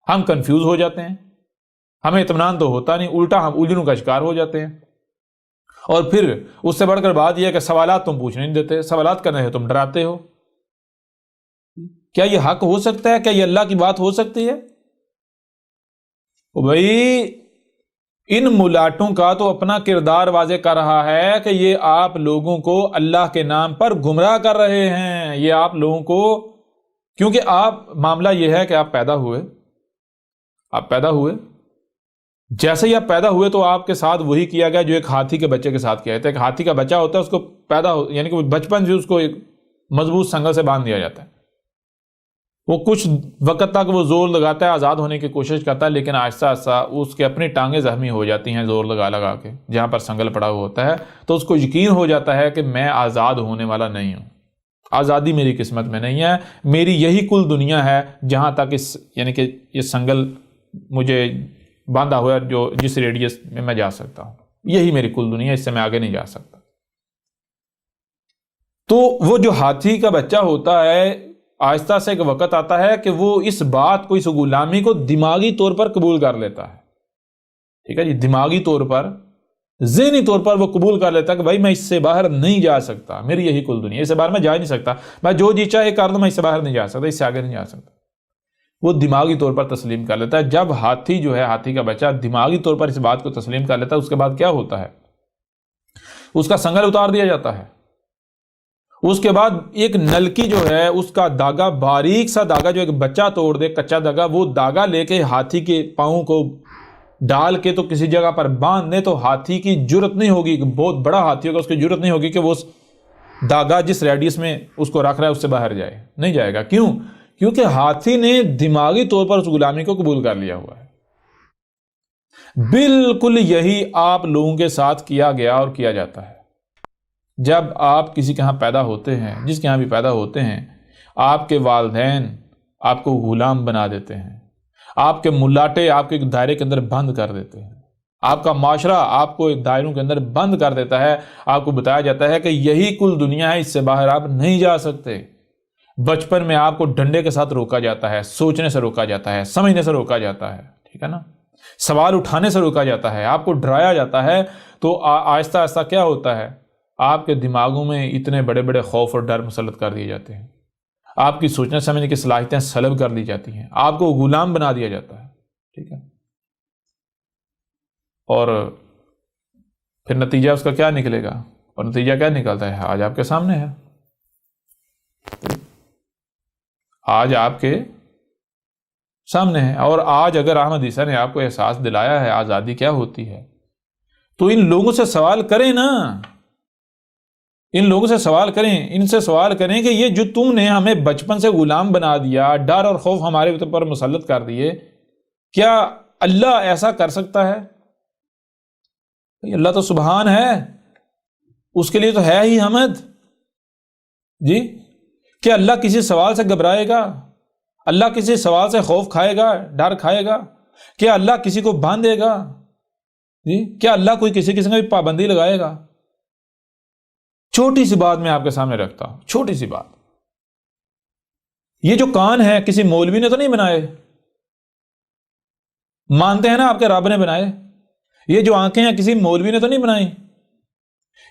ہم کنفیوز ہو جاتے ہیں، ہمیں اطمینان تو ہوتا نہیں، الٹا ہم الجھنوں کا شکار ہو جاتے ہیں۔ اور پھر اس سے بڑھ کر بات یہ ہے کہ سوالات تم پوچھنے نہیں دیتے، سوالات کرنے سے تم ڈراتے ہو۔ کیا یہ حق ہو سکتا ہے؟ کیا یہ اللہ کی بات ہو سکتی ہے؟ بھائی ان ملاٹوں کا تو اپنا کردار واضح کر رہا ہے کہ یہ آپ لوگوں کو اللہ کے نام پر گمراہ کر رہے ہیں، یہ آپ لوگوں کو، کیونکہ معاملہ یہ ہے کہ آپ پیدا ہوئے، جیسے ہی آپ پیدا ہوئے تو آپ کے ساتھ وہی کیا گیا جو ایک ہاتھی کے بچے کے ساتھ کیا جاتا ہے۔ ایک ہاتھی کا بچہ ہوتا ہے، اس کو یعنی کہ بچپن سے اس کو ایک مضبوط سنگل سے باندھ دیا جاتا ہے، وہ کچھ وقت تک وہ زور لگاتا ہے، آزاد ہونے کی کوشش کرتا ہے، لیکن آہستہ آہستہ اس کے اپنی ٹانگیں زخمی ہو جاتی ہیں زور لگا کے، جہاں پر سنگل پڑا ہوا ہوتا ہے، تو اس کو یقین ہو جاتا ہے کہ میں آزاد ہونے والا نہیں ہوں، آزادی میری قسمت میں نہیں ہے، میری یہی کل دنیا ہے جہاں تک یعنی کہ یہ سنگل مجھے باندھا ہوا جو جس ریڈیس میں جا سکتا ہوں، یہی میری کل دنیا، اس سے میں آگے نہیں جا سکتا۔ تو وہ جو ہاتھی کا بچہ ہوتا ہے، آہستہ سے ایک وقت آتا ہے کہ وہ اس بات کو، اس غلامی کو دماغی طور پر قبول کر لیتا ہے، ٹھیک ہے جی، دماغی طور پر، ذہنی طور پر وہ قبول کر لیتا ہے کہ بھائی میں اس سے باہر نہیں جا سکتا، میری یہی کل دنیا، اس سے باہر میں جا ہی نہیں سکتا، میں جو جی چاہے کر دوں، میں اس سے باہر نہیں جا سکتا، اس سے آگے نہیں جا سکتا، وہ دماغی طور پر تسلیم کر لیتا ہے۔ جب ہاتھی جو ہے، ہاتھی کا بچہ دماغی طور پر اس بات کو تسلیم کر لیتا ہے، اس کے بعد کیا ہوتا ہے؟ اس کا سنگل اتار دیا جاتا ہے، اس کے بعد ایک نلکی جو ہے، اس کا داغا، باریک سا داغا جو ایک بچہ توڑ دے، کچا داغا، وہ داغا لے کے ہاتھی کے پاؤں کو ڈال کے تو کسی جگہ پر باندھ دے، تو ہاتھی کی جرت نہیں ہوگی، بہت بڑا ہاتھی ہوگا، اس کی جرت نہیں ہوگی کہ وہ اس داغا جس ریڈیس میں اس کو رکھ رہا ہے اس سے باہر جائے، نہیں جائے گا۔ کیوں؟ کیونکہ ہاتھی نے دماغی طور پر اس غلامی کو قبول کر لیا ہوا ہے۔ بالکل یہی آپ لوگوں کے ساتھ کیا گیا اور کیا جاتا ہے۔ جب آپ کسی کے ہاں پیدا ہوتے ہیں، جس کے ہاں بھی پیدا ہوتے ہیں، آپ کے والدین آپ کو غلام بنا دیتے ہیں، آپ کے ملاٹے آپ کے ایک دائرے کے اندر بند کر دیتے ہیں، آپ کا معاشرہ آپ کو ایک دائروں کے اندر بند کر دیتا ہے، آپ کو بتایا جاتا ہے کہ یہی کل دنیا ہے، اس سے باہر آپ نہیں جا سکتے۔ بچپن میں آپ کو ڈنڈے کے ساتھ روکا جاتا ہے، سوچنے سے روکا جاتا ہے، سمجھنے سے روکا جاتا ہے، ٹھیک ہے نا، سوال اٹھانے سے روکا جاتا ہے، آپ کو ڈرایا جاتا ہے۔ تو آہستہ آہستہ کیا ہوتا ہے؟ آپ کے دماغوں میں اتنے بڑے بڑے خوف اور ڈر مسلط کر دیے جاتے ہیں، آپ کی سوچنے سمجھنے کی صلاحیتیں سلب کر لی جاتی ہیں، آپ کو غلام بنا دیا جاتا ہے، ٹھیک ہے۔ اور پھر نتیجہ اس کا کیا نکلے گا؟ اور نتیجہ کیا نکلتا ہے؟ آج آپ کے سامنے ہے، آج آپ کے سامنے ہے۔ اور آج اگر احمد عیسیٰ نے آپ کو احساس دلایا ہے آزادی کیا ہوتی ہے، تو ان لوگوں سے سوال کریں نا، ان لوگوں سے سوال کریں، ان سے سوال کریں کہ یہ جو تم نے ہمیں بچپن سے غلام بنا دیا، ڈر اور خوف ہمارے اوپر مسلط کر دیے، کیا اللہ ایسا کر سکتا ہے؟ اللہ تو سبحان ہے، اس کے لیے تو ہے ہی حمد جی۔ کیا اللہ کسی سوال سے گھبرائے گا؟ اللہ کسی سوال سے خوف کھائے گا، ڈر کھائے گا؟ کیا اللہ کسی کو باندھے گا جی؟ کیا اللہ کوئی کسی قسم کی پابندی لگائے گا؟ چھوٹی سی بات میں آپ کے سامنے رکھتا ہوں، چھوٹی سی بات، یہ جو کان ہے کسی مولوی نے تو نہیں بنائے، مانتے ہیں نا آپ کے رب نے بنائے۔ یہ جو آنکھیں ہیں کسی مولوی نے تو نہیں بنائی،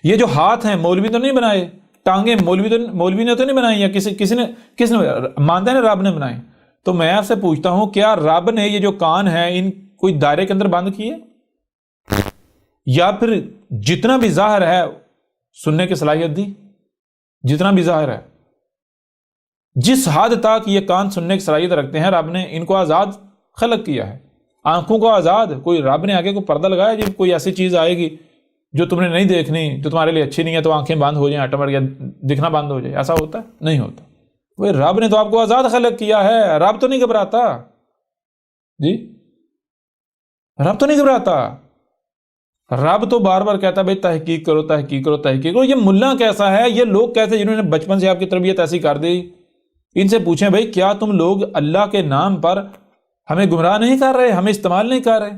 یہ جو ہاتھ ہیں مولوی تو نہیں بنائے، ٹانگیں مولوی نے تو نہیں بنائی، یا کس نے مانتے ہیں نا رب نے بنائے۔ تو میں آپ سے پوچھتا ہوں، کیا رب نے یہ جو کان ہیں ان کوئی دائرے کے اندر بند کیے؟ یا پھر جتنا بھی ظاہر ہے سننے کی صلاحیت دی؟ جتنا بھی ظاہر ہے، جس حد تک یہ کان سننے کی صلاحیت رکھتے ہیں، رب نے ان کو آزاد خلق کیا ہے، آنکھوں کو آزاد۔ کوئی رب نے آگے کوئی پردہ لگایا جی کوئی ایسی چیز آئے گی جو تم نے نہیں دیکھنی، جو تمہارے لیے اچھی نہیں ہے، تو آنکھیں بند ہو جائیں آٹومیٹک، یا دکھنا بند ہو جائے؟ ایسا ہوتا ہے؟ نہیں ہوتا۔ وہ رب نے تو آپ کو آزاد خلق کیا ہے، رب تو نہیں گھبراتا جی، رب تو نہیں گھبراتا۔ رب تو بار بار کہتا ہے بھائی تحقیق کرو، تحقیق کرو، تحقیق کرو۔ یہ ملا کیسا ہے، یہ لوگ کیسے جنہوں نے بچپن سے آپ کی تربیت ایسی کر دی؟ ان سے پوچھیں بھائی کیا تم لوگ اللہ کے نام پر ہمیں گمراہ نہیں کر رہے، ہمیں استعمال نہیں کر رہے؟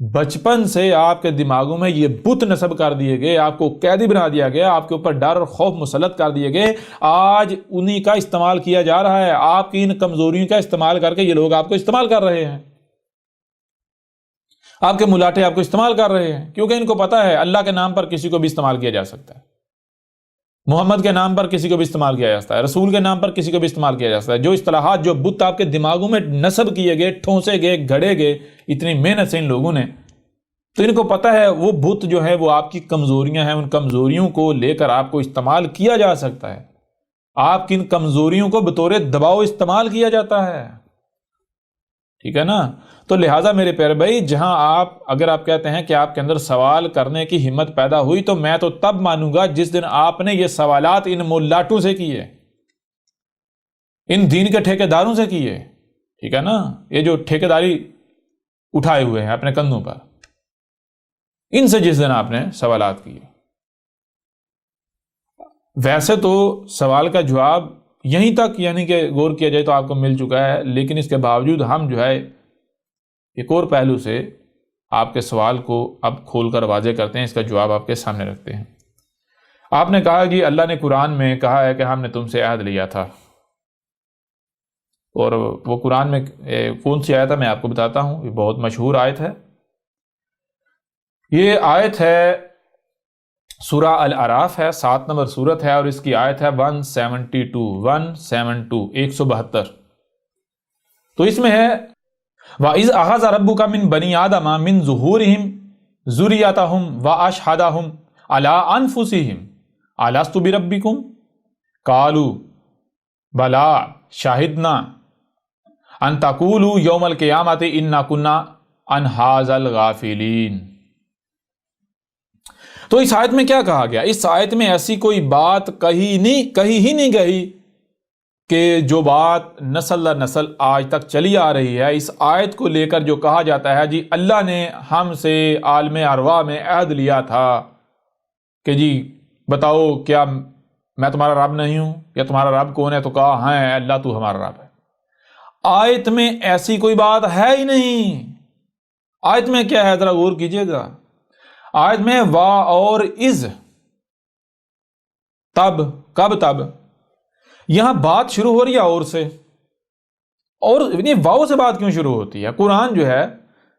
بچپن سے آپ کے دماغوں میں یہ بت نصب کر دیے گئے، آپ کو قیدی بنا دیا گیا، آپ کے اوپر ڈر اور خوف مسلط کر دیے گئے، آج انہی کا استعمال کیا جا رہا ہے۔ آپ کی ان کمزوریوں کا استعمال کر کے یہ لوگ آپ کو استعمال کر رہے ہیں، آپ کے ملاٹے آپ کو استعمال کر رہے ہیں، کیونکہ ان کو پتا ہے اللہ کے نام پر کسی کو بھی استعمال کیا جا سکتا ہے، محمد کے نام پر کسی کو بھی استعمال کیا جا سکتا ہے، رسول کے نام پر کسی کو بھی استعمال کیا جا سکتا ہے۔ جو اصطلاحات، جو بت آپ کے دماغوں میں نصب کیے گئے، ٹھونسے گئے، گھڑے گئے اتنی محنت سے ان لوگوں نے، تو ان کو پتا ہے وہ بت جو ہے وہ آپ کی کمزوریاں ہیں، ان کمزوریوں کو لے کر آپ کو استعمال کیا جا سکتا ہے، آپ کی ان کمزوریوں کو بطور دباؤ استعمال کیا جاتا ہے، ٹھیک ہے نا۔ تو لہٰذا میرے پیارے بھائی، جہاں اگر آپ کہتے ہیں کہ آپ کے اندر سوال کرنے کی ہمت پیدا ہوئی، تو میں تو تب مانوں گا جس دن آپ نے یہ سوالات ان ملاٹوں سے کیے، ان دین کے ٹھیکیداروں سے کیے، ٹھیک ہے نا، یہ جو ٹھیکیداری اٹھائے ہوئے ہیں اپنے کندھوں پر، ان سے جس دن آپ نے سوالات کیے۔ ویسے تو سوال کا جواب یہیں تک یعنی کہ غور کیا جائے تو آپ کو مل چکا ہے، لیکن اس کے باوجود ہم جو ہے ایک اور پہلو سے آپ کے سوال کو اب کھول کر واضح کرتے ہیں، اس کا جواب آپ کے سامنے رکھتے ہیں۔ آپ نے کہا جی اللہ نے قرآن میں کہا ہے کہ ہم نے تم سے عہد لیا تھا، اور وہ قرآن میں کون سی آیت ہے میں آپ کو بتاتا ہوں، یہ بہت مشہور آیت ہے. یہ آیت ہے سورہ الاعراف ہے، 7 نمبر سورت ہے، اور اس کی آیت ہے 172 172. تو اس میں ہے وَإِذْ أَخَذَ رَبُّكَ مِنْ بَنِي آدَمَ مِنْ ظُهُورِهِمْ ذُرِّيَّتَهُمْ وَأَشْهَدَهُمْ عَلَىٰ أَنفُسِهِمْ أَلَسْتُ بِرَبِّكُمْ قَالُوا بَلَىٰ شَهِدْنَا أَن تَقُولُوا يَوْمَ الْقِيَامَةِ إِنَّا كُنَّا عَنْ هَٰذَا الْغَافِلِينَ. تو اس آیت میں کیا کہا گیا؟ اس آیت میں ایسی کوئی بات کہی ہی نہیں گئی کہ جو بات نسل در نسل آج تک چلی آ رہی ہے. اس آیت کو لے کر جو کہا جاتا ہے جی اللہ نے ہم سے عالم ارواح میں عہد لیا تھا کہ جی بتاؤ کیا میں تمہارا رب نہیں ہوں، یا تمہارا رب کون ہے؟ تو کہا ہاں اللہ تو ہمارا رب ہے. آیت میں ایسی کوئی بات ہے ہی نہیں. آیت میں کیا ہے ذرا غور کیجئے گا. آیت میں وا اور از، تب، کب تب، یہاں بات شروع ہو رہی ہے اور سے. اور واؤ سے بات کیوں شروع ہوتی ہے؟ قرآن جو ہے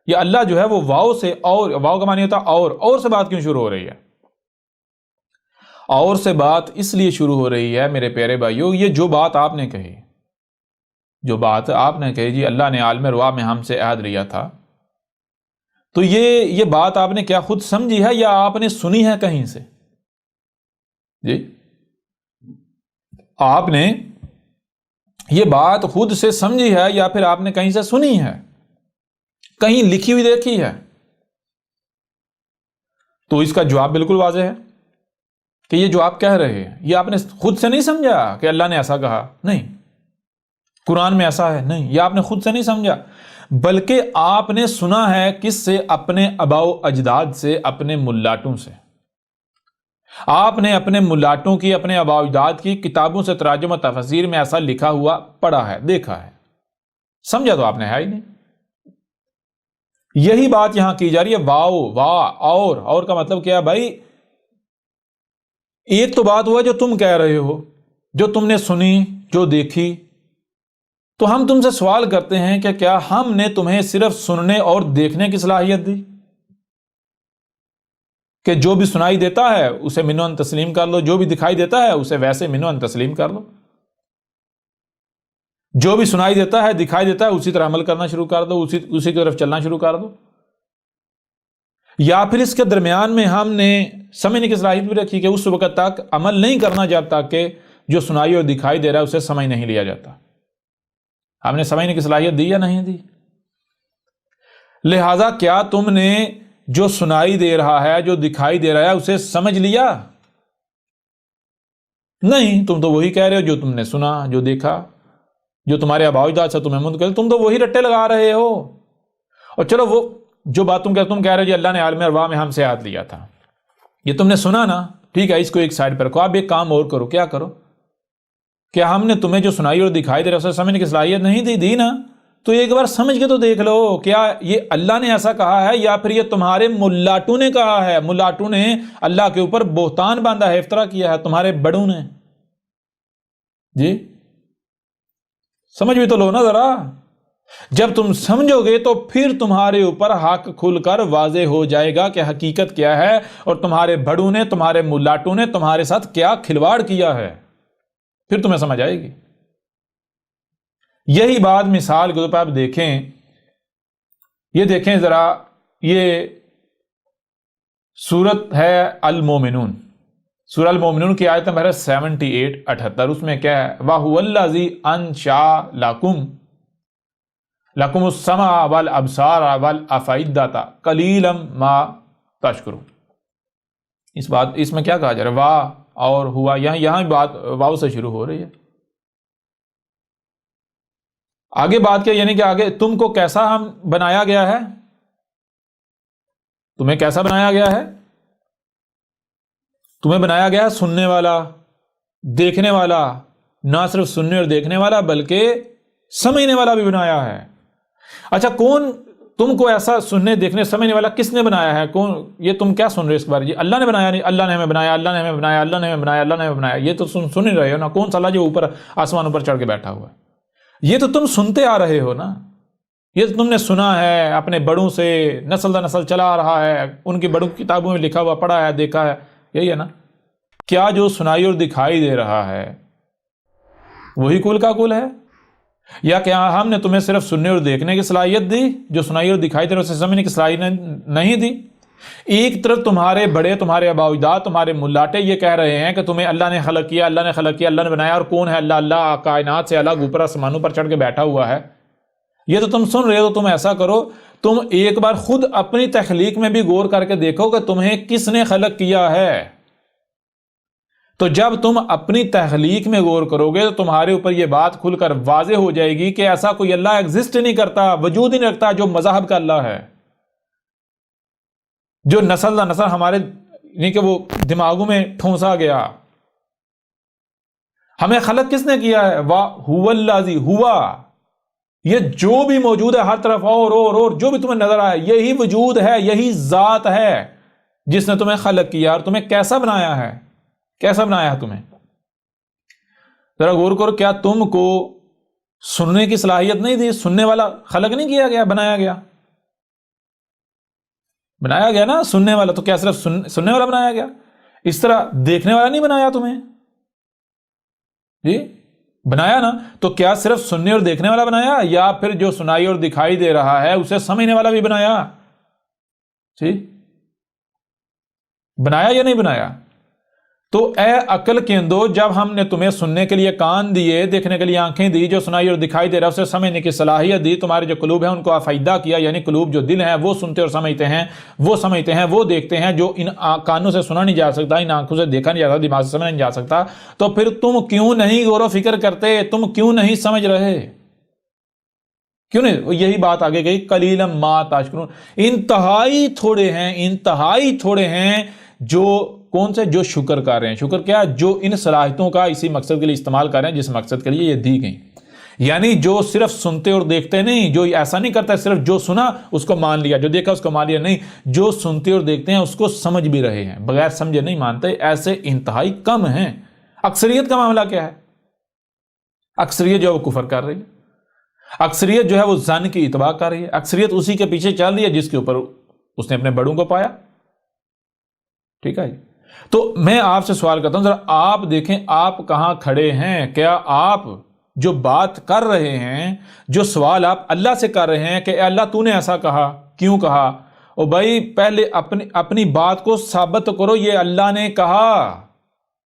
یا اللہ جو ہے وہ واؤ سے، اور واؤ کا معنی ہوتا ہے اور سے بات کیوں شروع ہو رہی ہے؟ اور سے بات اس لیے شروع ہو رہی ہے میرے پیارے بھائیوں، یہ جو بات آپ نے کہی جی اللہ نے عالم ارواح میں ہم سے عہد لیا تھا، تو یہ بات آپ نے کیا خود سمجھی ہے یا آپ نے سنی ہے کہیں سے؟ جی آپ نے یہ بات خود سے سمجھی ہے یا پھر آپ نے کہیں سے سنی ہے، کہیں لکھی ہوئی دیکھی ہے؟ تو اس کا جواب بالکل واضح ہے کہ یہ جو آپ کہہ رہے ہیں یہ آپ نے خود سے نہیں سمجھا کہ اللہ نے ایسا کہا، نہیں، قرآن میں ایسا ہے، نہیں، یہ آپ نے خود سے نہیں سمجھا، بلکہ آپ نے سنا ہے کس سے؟ اپنے آباء و اجداد سے، اپنے ملاٹوں سے. آپ نے اپنے ملاٹوں کی، اپنے آباء و اجداد کی کتابوں سے، تراجم و تفاسیر میں ایسا لکھا ہوا پڑھا ہے، دیکھا ہے، سمجھا تو آپ نے ہے ہی نہیں. یہی بات یہاں کی جا رہی ہے، واؤ، وا، اور کا مطلب کیا ہے بھائی؟ ایک تو بات ہوا جو تم کہہ رہے ہو، جو تم نے سنی، جو دیکھی. تو ہم تم سے سوال کرتے ہیں کہ کیا ہم نے تمہیں صرف سننے اور دیکھنے کی صلاحیت دی کہ جو بھی سنائی دیتا ہے اسے منوان تسلیم کر لو، جو بھی دکھائی دیتا ہے اسے ویسے منوان تسلیم کر لو، جو بھی سنائی دیتا ہے دکھائی دیتا ہے اسی طرح عمل کرنا شروع کر دو، اسی کی طرف چلنا شروع کر دو؟ یا پھر اس کے درمیان میں ہم نے سمجھنے کی صلاحیت بھی رکھی کہ اس وقت تک عمل نہیں کرنا جب تک کہ جو سنائی اور دکھائی دے رہا ہے اسے سمجھ نہیں لیا جاتا؟ ہم نے سمجھنے کی صلاحیت دی یا نہیں دی؟ لہذا کیا تم نے جو سنائی دے رہا ہے، جو دکھائی دے رہا ہے اسے سمجھ لیا؟ نہیں، تم تو وہی کہہ رہے ہو جو تم نے سنا، جو دیکھا، جو تمہارے آباء و اجداد سے تمہیں منتقل، تم تو وہی رٹے لگا رہے ہو. اور چلو وہ جو بات تم کہہ رہے ہو جی اللہ نے عالم ارواح میں ہم سے عہد لیا تھا، یہ تم نے سنا نا، ٹھیک ہے، اس کو ایک سائڈ پر رکھو. آپ ایک کام اور کرو. کیا کرو؟ کہ ہم نے تمہیں جو سنائی اور دکھائی دے رہا اسے سمجھنے کی صلاحیت نہیں دی نا، تو ایک بار سمجھ کے تو دیکھ لو، کیا یہ اللہ نے ایسا کہا ہے یا پھر یہ تمہارے ملاٹوں نے کہا ہے؟ ملاٹوں نے اللہ کے اوپر بہتان باندھا ہے، افترا کیا ہے تمہارے بڑوں نے. جی سمجھ بھی تو لو نا ذرا. جب تم سمجھو گے تو پھر تمہارے اوپر حق کھل کر واضح ہو جائے گا کہ حقیقت کیا ہے اور تمہارے بڑوں نے، تمہارے ملاٹوں نے تمہارے ساتھ کیا کھلواڑ کیا ہے، پھر تمہیں سمجھ آئے گی. یہی بات مثال کے طور پر آپ دیکھیں، یہ دیکھیں ذرا، یہ سورت ہے المومنون، سورہ المومنون کی آیت نمبر 78 اس میں کیا ہے؟ وَهُوَ الَّذِي أَنشَأَ لَكُمُ السَّمْعَ وَالْأَبْصَارَ وَالْأَفْئِدَةَ قَلِيلًا مَا تَشْكُرُونَ. اس میں کیا کہا جا رہا ہے؟ وا اور ہوا، یہاں بات واو سے شروع ہو رہی ہے. آگے بات کیا، یعنی کہ آگے تم کو کیسا ہم بنایا گیا ہے؟ تمہیں کیسا بنایا گیا ہے؟ تمہیں بنایا گیا ہے سننے والا، دیکھنے والا، نہ صرف سننے اور دیکھنے والا بلکہ سمجھنے والا بھی بنایا ہے. اچھا، کون تم کو ایسا سننے دیکھنے سمجھنے والا کس نے بنایا ہے؟ کون؟ یہ تم کیا سن رہے ہو اس بارے؟ جی اللہ نے بنایا نہیں، اللہ نے ہمیں بنایا، اللہ نے ہمیں بنایا، اللہ نے ہمیں بنایا، اللہ نے ہمیں بنایا، یہ تو سن ہی رہے ہو نا۔ کون سا اللہ جو اوپر آسمان پر چڑھ کے بیٹھا ہوا ہے؟ یہ تو تم سنتے آ رہے ہو نا، یہ تو تم نے سنا ہے اپنے بڑوں سے، نسل در نسل چلا آ رہا ہے، ان کی بڑوں کی کتابوں میں لکھا ہوا پڑھا ہے، دیکھا ہے، یہی ہے نا۔ کیا جو سنائی اور دکھائی دے رہا ہے وہی کل کا کل ہے؟ یا کیا ہم نے تمہیں صرف سننے اور دیکھنے کی صلاحیت دی؟ جو سنائی اور دکھائی دے رہا اسے سمجھنے کی صلاحیت نہیں دی؟ ایک طرف تمہارے بڑے، تمہارے آباء و اجداد، تمہارے ملاٹے یہ کہہ رہے ہیں کہ تمہیں اللہ نے خلق کیا، اللہ نے خلق کیا، اللہ نے بنایا، اور کون ہے اللہ؟ اللہ کائنات سے الگ اوپر آسمانوں پر چڑھ کے بیٹھا ہوا ہے۔ یہ تو تم سن رہے ہو۔ تم ایسا کرو، تم ایک بار خود اپنی تخلیق میں بھی غور کر کے دیکھو کہ تمہیں کس نے خلق کیا ہے۔ تو جب تم اپنی تخلیق میں غور کرو گے تو تمہارے اوپر یہ بات کھل کر واضح ہو جائے گی کہ ایسا کوئی اللہ ایگزسٹ نہیں کرتا، وجود ہی نہیں رکھتا جو مذہب کا اللہ ہے، جو نسل در نسل ہمارے نہیں کہ وہ دماغوں میں ٹھونسا گیا۔ ہمیں خلق کس نے کیا ہے؟ وَهُوَ الَّذِي ہوا، یہ جو بھی موجود ہے ہر طرف، اور جو بھی تمہیں نظر آئے، یہی وجود ہے، یہی ذات ہے جس نے تمہیں خلق کیا۔ اور تمہیں کیسا بنایا ہے؟ کیسا بنایا ہے تمہیں؟ ذرا غور کرو، کیا تم کو سننے کی صلاحیت نہیں دی؟ سننے والا خلق نہیں کیا گیا، بنایا گیا؟ بنایا گیا نا سننے والا، تو کیا صرف سننے والا بنایا گیا؟ اس طرح دیکھنے والا نہیں بنایا تمہیں؟ جی بنایا نا، تو کیا صرف سننے اور دیکھنے والا بنایا، یا پھر جو سنائی اور دکھائی دے رہا ہے اسے سمجھنے والا بھی بنایا؟ جی بنایا یا نہیں بنایا؟ تو اے عقل کے اندو، جب ہم نے تمہیں سننے کے لیے کان دیے، دیکھنے کے لیے آنکھیں دی، جو سنائی اور دکھائی دے رہا ہے اسے سمجھنے کی صلاحیت دی، تمہارے جو قلوب ہیں ان کو افائدہ کیا، یعنی قلوب جو دل ہیں وہ سنتے اور سمجھتے ہیں، وہ دیکھتے ہیں، جو ان کانوں سے سنا نہیں جا سکتا، ان آنکھوں سے دیکھا نہیں جا سکتا، دماغ سے سمجھا نہیں جا سکتا، تو پھر تم کیوں نہیں غور و فکر کرتے؟ تم کیوں نہیں سمجھ رہے؟ کیوں نہیں؟ یہی بات آگے گئی، قلیلا ما تشکرون، انتہائی تھوڑے ہیں جو کون سے؟ جو شکر کر رہے ہیں۔ شکر کیا؟ جو ان صلاحیتوں کا اسی مقصد کے لیے استعمال کر رہے ہیں جس مقصد کے لیے یہ دی گئی۔ یعنی جو صرف سنتے اور دیکھتے نہیں، جو ایسا نہیں کرتا صرف جو سنا اس کو مان لیا، جو دیکھا اس کو مان لیا، نہیں، جو سنتے اور دیکھتے ہیں اس کو سمجھ بھی رہے ہیں، بغیر سمجھے نہیں مانتے، ایسے انتہائی کم ہیں۔ اکثریت کا معاملہ کیا ہے؟ اکثریت جو ہے وہ کفر کر رہی ہے، اکثریت جو ہے وہ ظن کی اتباع کر رہی ہے، اکثریت اسی کے پیچھے چل رہی ہے جس کے اوپر اس نے اپنے بڑوں کو پایا۔ ٹھیک ہے جی؟ تو میں آپ سے سوال کرتا ہوں، ذرا آپ دیکھیں آپ کہاں کھڑے ہیں۔ کیا آپ جو بات کر رہے ہیں، جو سوال آپ اللہ سے کر رہے ہیں کہ اے اللہ تو نے ایسا کہا، کیوں کہا؟ او بھائی پہلے اپنی بات کو ثابت کرو، یہ اللہ نے کہا۔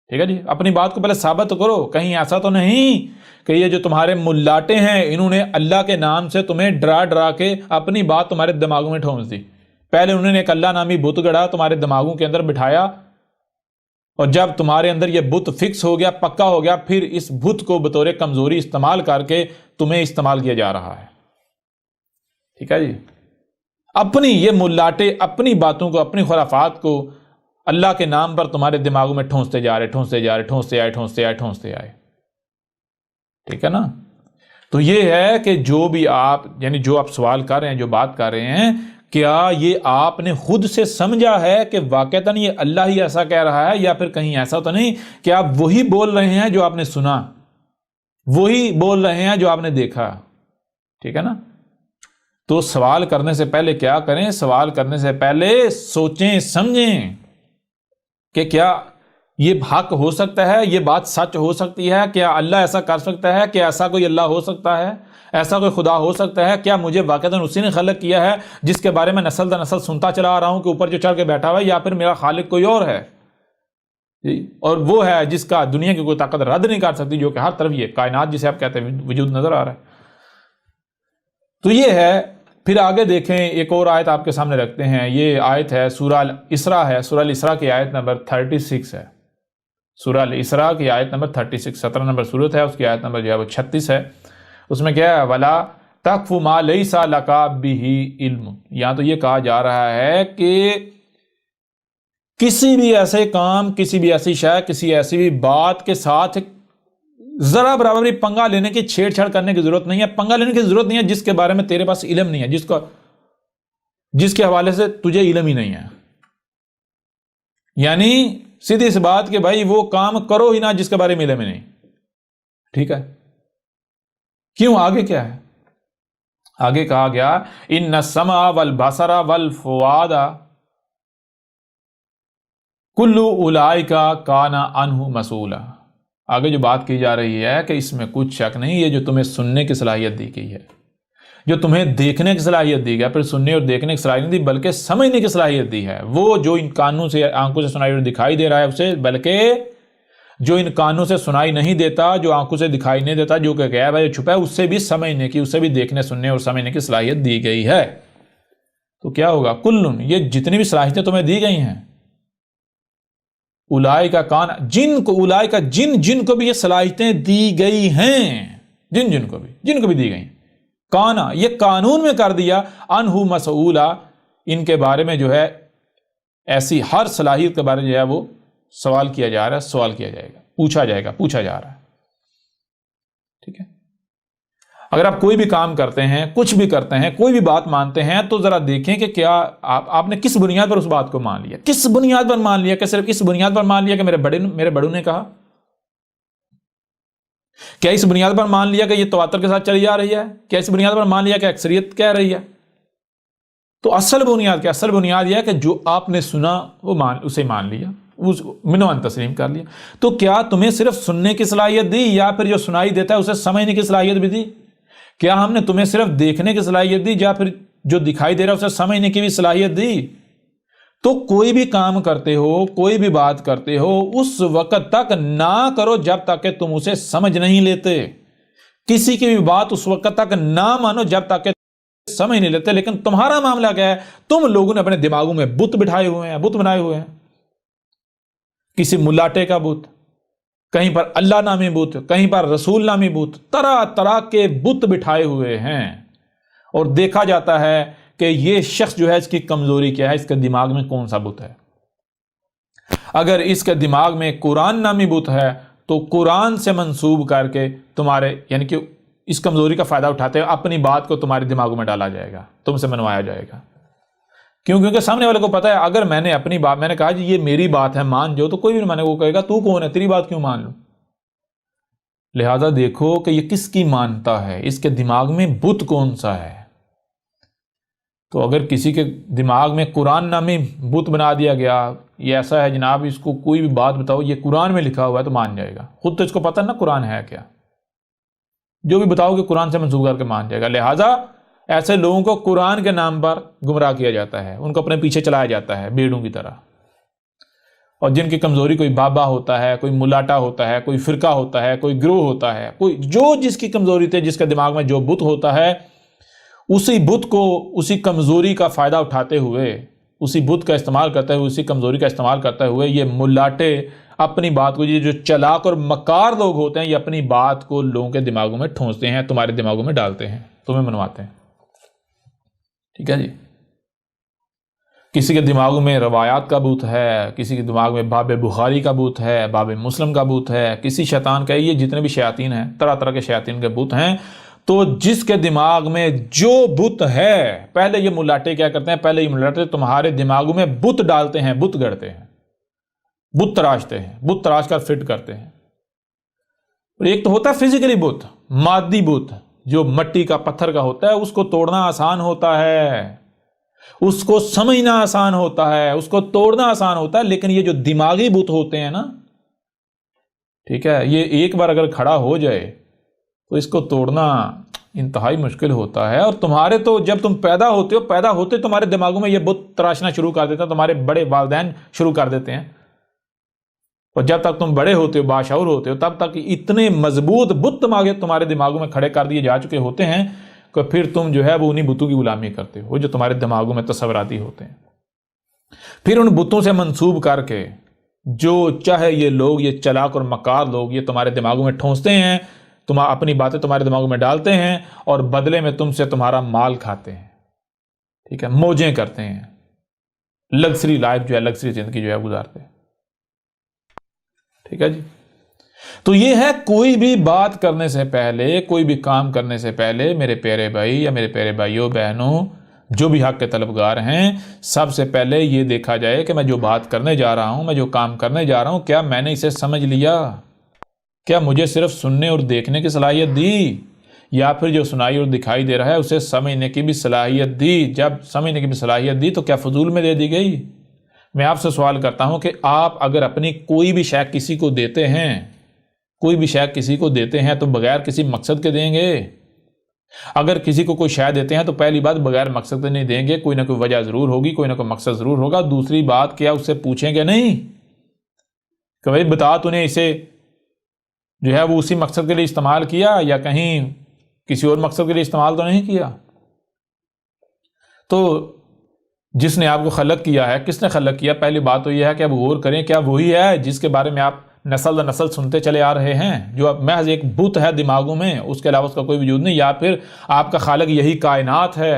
ٹھیک ہے جی؟ اپنی بات کو پہلے ثابت کرو، کہیں ایسا تو نہیں کہ یہ جو تمہارے ملاٹے ہیں انہوں نے اللہ کے نام سے تمہیں ڈرا کے اپنی بات تمہارے دماغوں میں ٹھونس دی۔ پہلے انہوں نے ایک اللہ نامی بت گڑھا، تمہارے دماغوں کے اندر بٹھایا، اور جب تمہارے اندر یہ بت فکس ہو گیا، پکا ہو گیا، پھر اس بت کو بطور کمزوری استعمال کر کے تمہیں استعمال کیا جا رہا ہے۔ ٹھیک ہے جی؟ اپنی یہ ملاٹے اپنی باتوں کو، اپنی خرافات کو اللہ کے نام پر تمہارے دماغوں میں ٹھونستے جا رہے۔ ٹھیک ہے نا؟ تو یہ ہے کہ جو بھی آپ، یعنی جو آپ سوال کر رہے ہیں، جو بات کر رہے ہیں، کیا یہ آپ نے خود سے سمجھا ہے کہ واقعتاً یہ اللہ ہی ایسا کہہ رہا ہے، یا پھر کہیں ایسا تو نہیں کہ آپ وہی بول رہے ہیں جو آپ نے سنا، وہی بول رہے ہیں جو آپ نے دیکھا؟ ٹھیک ہے نا؟ تو سوال کرنے سے پہلے کیا کریں؟ سوال کرنے سے پہلے سوچیں سمجھیں کہ کیا یہ حق ہو سکتا ہے، یہ بات سچ ہو سکتی ہے، کیا اللہ ایسا کر سکتا ہے، کہ ایسا کوئی اللہ ہو سکتا ہے، ایسا کوئی خدا ہو سکتا ہے، کیا مجھے واقعتاً اسی نے خلق کیا ہے جس کے بارے میں نسل در نسل سنتا چلا آ رہا ہوں کہ اوپر جو چڑھ کے بیٹھا ہوا ہے، یا پھر میرا خالق کوئی اور ہے؟ اور وہ ہے جس کا دنیا کی کوئی طاقت رد نہیں کر سکتی، جو کہ ہر طرف یہ کائنات جسے آپ کہتے ہیں وجود نظر آ رہا ہے۔ تو یہ ہے۔ پھر آگے دیکھیں، ایک اور آیت آپ کے سامنے رکھتے ہیں۔ یہ آیت ہے سورہ الاسراء ہے، سورہ الاسراء کی آیت نمبر 36 ہے۔ سورہ الاسراء کی آیت نمبر 36، 17 نمبر سورت ہے، اس کی آیت نمبر جو ہے وہ 36 ہے۔ اس میں کیا ہے؟ وَلَا تَقْفُ مَا لَيْسَ لَكَ بِهِ عِلْمٌ۔ یہاں تو یہ کہا جا رہا ہے کہ کسی بھی ایسے کام، کسی بھی ایسی شے، کسی ایسی بھی بات کے ساتھ ذرا برابر بھی پنگا لینے کی، چھیڑ چھاڑ کرنے کی ضرورت نہیں ہے۔ پنگا لینے کی ضرورت نہیں ہے جس کے بارے میں تیرے پاس علم نہیں ہے، جس کو جس کے حوالے سے تجھے علم ہی نہیں ہے. یعنی سیدھی سی بات کہ بھائی وہ کام کرو ہی نہ جس کے بارے میں علم ہی نہیں. ٹھیک ہے. کیوں؟ آگے کیا ہے؟ آگے کہا گیا ان السمع والبصر والفؤاد کل اولئک کان عنہ مسئولا. آگے جو بات کی جا رہی ہے کہ اس میں کچھ شک نہیں، یہ جو تمہیں سننے کی صلاحیت دی گئی ہے، جو تمہیں دیکھنے کی صلاحیت دی گئی، پھر سننے اور دیکھنے کی صلاحیت نہیں دی بلکہ سمجھنے کی صلاحیت دی ہے، وہ جو ان کانوں سے آنکھوں سے سنائی اور دکھائی دے رہا ہے اسے، بلکہ جو ان کانوں سے سنائی نہیں دیتا، جو آنکھوں سے دکھائی نہیں دیتا، جو کہ غیب ہے، چھپا ہے، اس سے بھی سمجھنے کی، اس سے بھی دیکھنے سننے اور سمجھنے کی صلاحیت دی گئی ہے. تو کیا ہوگا؟ کلن، یہ جتنی بھی صلاحیتیں تمہیں دی گئی ہیں، اولائے کا کان، جن کو، اولائے کا جن کو بھی یہ صلاحیتیں دی گئی ہیں، جن کو بھی دی گئی ہیں، کانا، یہ قانون میں کر دیا، انہو مسئولا، ان کے بارے میں جو ہے ایسی ہر صلاحیت کے بارے میں جو ہے وہ سوال کیا جا رہا ہے، سوال کیا جائے گا، پوچھا جا رہا ہے. ٹھیک ہے. اگر آپ کوئی بھی کام کرتے ہیں، کچھ بھی کرتے ہیں، کوئی بھی بات مانتے ہیں، تو ذرا دیکھیں کہ کیا آپ نے کس بنیاد پر اس بات کو مان لیا، کس بنیاد پر مان لیا، کہ صرف اس بنیاد پر مان لیا کہ میرے بڑوں نے کہا؟ کیا اس بنیاد پر مان لیا کہ یہ تواتر کے ساتھ چلی جا رہی ہے؟ کیا اس بنیاد پر مان لیا کہ اکثریت کہہ رہی ہے؟ تو اصل بنیاد کیا؟ اصل بنیاد یہ ہے کہ جو آپ نے سنا وہ اسے مان لیا، منوان تسلیم کر لیا. تو کیا تمہیں صرف سننے کی صلاحیت دی، یا پھر جو سنائی دیتا ہے اسے سمجھنے کی صلاحیت بھی دی؟ کیا ہم نے تمہیں صرف دیکھنے کی صلاحیت دی، یا پھر جو دکھائی دے رہا ہے اسے سمجھنے کی بھی صلاحیت دی؟ تو کوئی بھی کام کرتے ہو، کوئی بھی بات کرتے ہو، اس وقت تک نہ کرو جب تک کہ تم اسے سمجھ نہیں لیتے. کسی کی بھی بات اس وقت تک نہ مانو جب تک کہ سمجھ نہیں لیتے. لیکن تمہارا معاملہ کیا ہے؟ تم لوگوں نے اپنے دماغوں میں بت بٹھائے ہوئے ہیں، بت بنائے ہوئے ہیں. کسی ملاٹے کا بت، کہیں پر اللہ نامی بت، کہیں پر رسول نامی بت، طرح طرح کے بت بٹھائے ہوئے ہیں. اور دیکھا جاتا ہے کہ یہ شخص جو ہے اس کی کمزوری کیا ہے، اس کے دماغ میں کون سا بت ہے. اگر اس کے دماغ میں قرآن نامی بت ہے تو قرآن سے منسوب کر کے تمہارے، یعنی کہ اس کمزوری کا فائدہ اٹھاتے ہیں، اپنی بات کو تمہارے دماغوں میں ڈالا جائے گا، تم سے منوایا جائے گا. کیونکہ سامنے والے کو پتا ہے اگر میں نے اپنی بات، میں نے کہا جی یہ میری بات ہے مان جو، تو کوئی بھی نہیں مانے، وہ کہے گا تو کون ہے، تیری بات کیوں مان لوں. لہذا دیکھو کہ یہ کس کی مانتا ہے، اس کے دماغ میں بت کون سا ہے. تو اگر کسی کے دماغ میں قرآن نامی بت بنا دیا گیا، یہ ایسا ہے جناب، اس کو کوئی بھی بات بتاؤ یہ قرآن میں لکھا ہوا ہے، تو مان جائے گا. خود تو اس کو پتہ نا قرآن ہے کیا، جو بھی بتاؤ گے قرآن سے منسوب کر کے مان جائے گا. لہذا ایسے لوگوں کو قرآن کے نام پر گمراہ کیا جاتا ہے، ان کو اپنے پیچھے چلایا جاتا ہے بھیڑوں کی طرح. اور جن کی کمزوری، کوئی بابا ہوتا ہے، کوئی ملاٹا ہوتا ہے، کوئی فرقہ ہوتا ہے، کوئی گروہ ہوتا ہے، کوئی جو جس کی کمزوری تھے، جس کے دماغ میں جو بت ہوتا ہے، اسی بت کو، اسی کمزوری کا فائدہ اٹھاتے ہوئے، اسی بت کا استعمال کرتے ہوئے، اسی کمزوری کا استعمال کرتے ہوئے یہ ملاٹے اپنی بات کو، یہ جو چلاک اور مکار لوگ ہوتے ہیں، یہ اپنی بات کو لوگوں کے دماغوں میں ٹھونستے ہیں، تمہارے دماغوں میں ڈالتے ہیں، تمہیں منواتے ہیں. ٹھیک ہے جی. کسی کے دماغوں میں روایات کا بت ہے، کسی کے دماغ میں باب بخاری کا بت ہے، باب مسلم کا بت ہے، کسی شیطان کا، یہ جتنے بھی شیاطین ہیں، طرح طرح کے شیاطین کے بت ہیں. تو جس کے دماغ میں جو بت ہے، پہلے یہ ملاٹے کیا کرتے ہیں، پہلے یہ ملاٹے تمہارے دماغوں میں بت ڈالتے ہیں، بت گڑتے ہیں، بت تراشتے ہیں، بت تراش کر فٹ کرتے ہیں. اور ایک تو ہوتا ہے فزیکلی بت، مادی بت، جو مٹی کا، پتھر کا ہوتا ہے، اس کو توڑنا آسان ہوتا ہے، اس کو سمجھنا آسان ہوتا ہے، اس کو توڑنا آسان ہوتا ہے. لیکن یہ جو دماغی بت ہوتے ہیں نا، ٹھیک ہے، یہ ایک بار اگر کھڑا ہو جائے تو اس کو توڑنا انتہائی مشکل ہوتا ہے. اور تمہارے تو جب تم پیدا ہوتے ہو، پیدا ہوتے تمہارے دماغوں میں یہ بت تراشنا شروع کر دیتے ہیں، تمہارے بڑے والدین شروع کر دیتے ہیں. اور جب تک تم بڑے ہوتے ہو، باشعور ہوتے ہو، تب تک اتنے مضبوط بت تمہارے دماغوں میں کھڑے کر دیے جا چکے ہوتے ہیں کہ پھر تم جو ہے وہ انہی بتوں کی غلامی کرتے ہو جو تمہارے دماغوں میں تصوراتی ہوتے ہیں. پھر ان بتوں سے منسوب کر کے جو چاہے یہ لوگ، یہ چلاک اور مکار لوگ، یہ تمہارے دماغوں میں ٹھونستے ہیں، اپنی باتیں تمہارے دماغوں میں ڈالتے ہیں، اور بدلے میں تم سے تمہارا مال کھاتے ہیں. ٹھیک ہے، موجیں کرتے ہیں، لگژری لائف جو ہے، لگژری زندگی جو ہے گزارتے ہیں. ٹھیک ہے جی. تو یہ ہے کوئی بھی بات کرنے سے پہلے، کوئی بھی کام کرنے سے پہلے میرے پیارے بھائی یا میرے پیارے بھائیوں بہنوں، جو بھی حق کے طلبگار ہیں، سب سے پہلے یہ دیکھا جائے کہ میں جو بات کرنے جا رہا ہوں، میں جو کام کرنے جا رہا ہوں، کیا میں نے اسے سمجھ لیا؟ کیا مجھے صرف سننے اور دیکھنے کی صلاحیت دی، یا پھر جو سنائی اور دکھائی دے رہا ہے اسے سمجھنے کی بھی صلاحیت دی؟ جب سمجھنے کی بھی صلاحیت دی تو کیا فضول میں دے دی گئی؟ میں آپ سے سوال کرتا ہوں کہ آپ اگر اپنی کوئی بھی شے کسی کو دیتے ہیں، کوئی بھی شے کسی کو دیتے ہیں تو بغیر کسی مقصد کے دیں گے؟ اگر کسی کو کوئی شے دیتے ہیں تو پہلی بات بغیر مقصد کے نہیں دیں گے، کوئی نہ کوئی وجہ ضرور ہوگی، کوئی نہ کوئی مقصد ضرور ہوگا۔ دوسری بات کیا اس سے پوچھیں گے نہیں کہ بھائی بتا تو نے اسے جو ہے وہ اسی مقصد کے لیے استعمال کیا یا کہیں کسی اور مقصد کے لیے استعمال تو نہیں کیا؟ تو جس نے آپ کو خلق کیا ہے، کس نے خلق کیا؟ پہلی بات تو یہ ہے کہ اب غور کریں، کیا وہی ہے جس کے بارے میں آپ نسل در نسل سنتے چلے آ رہے ہیں، جو اب محض ایک بت ہے دماغوں میں، اس کے علاوہ اس کا کوئی وجود نہیں؟ یا پھر آپ کا خالق یہی کائنات ہے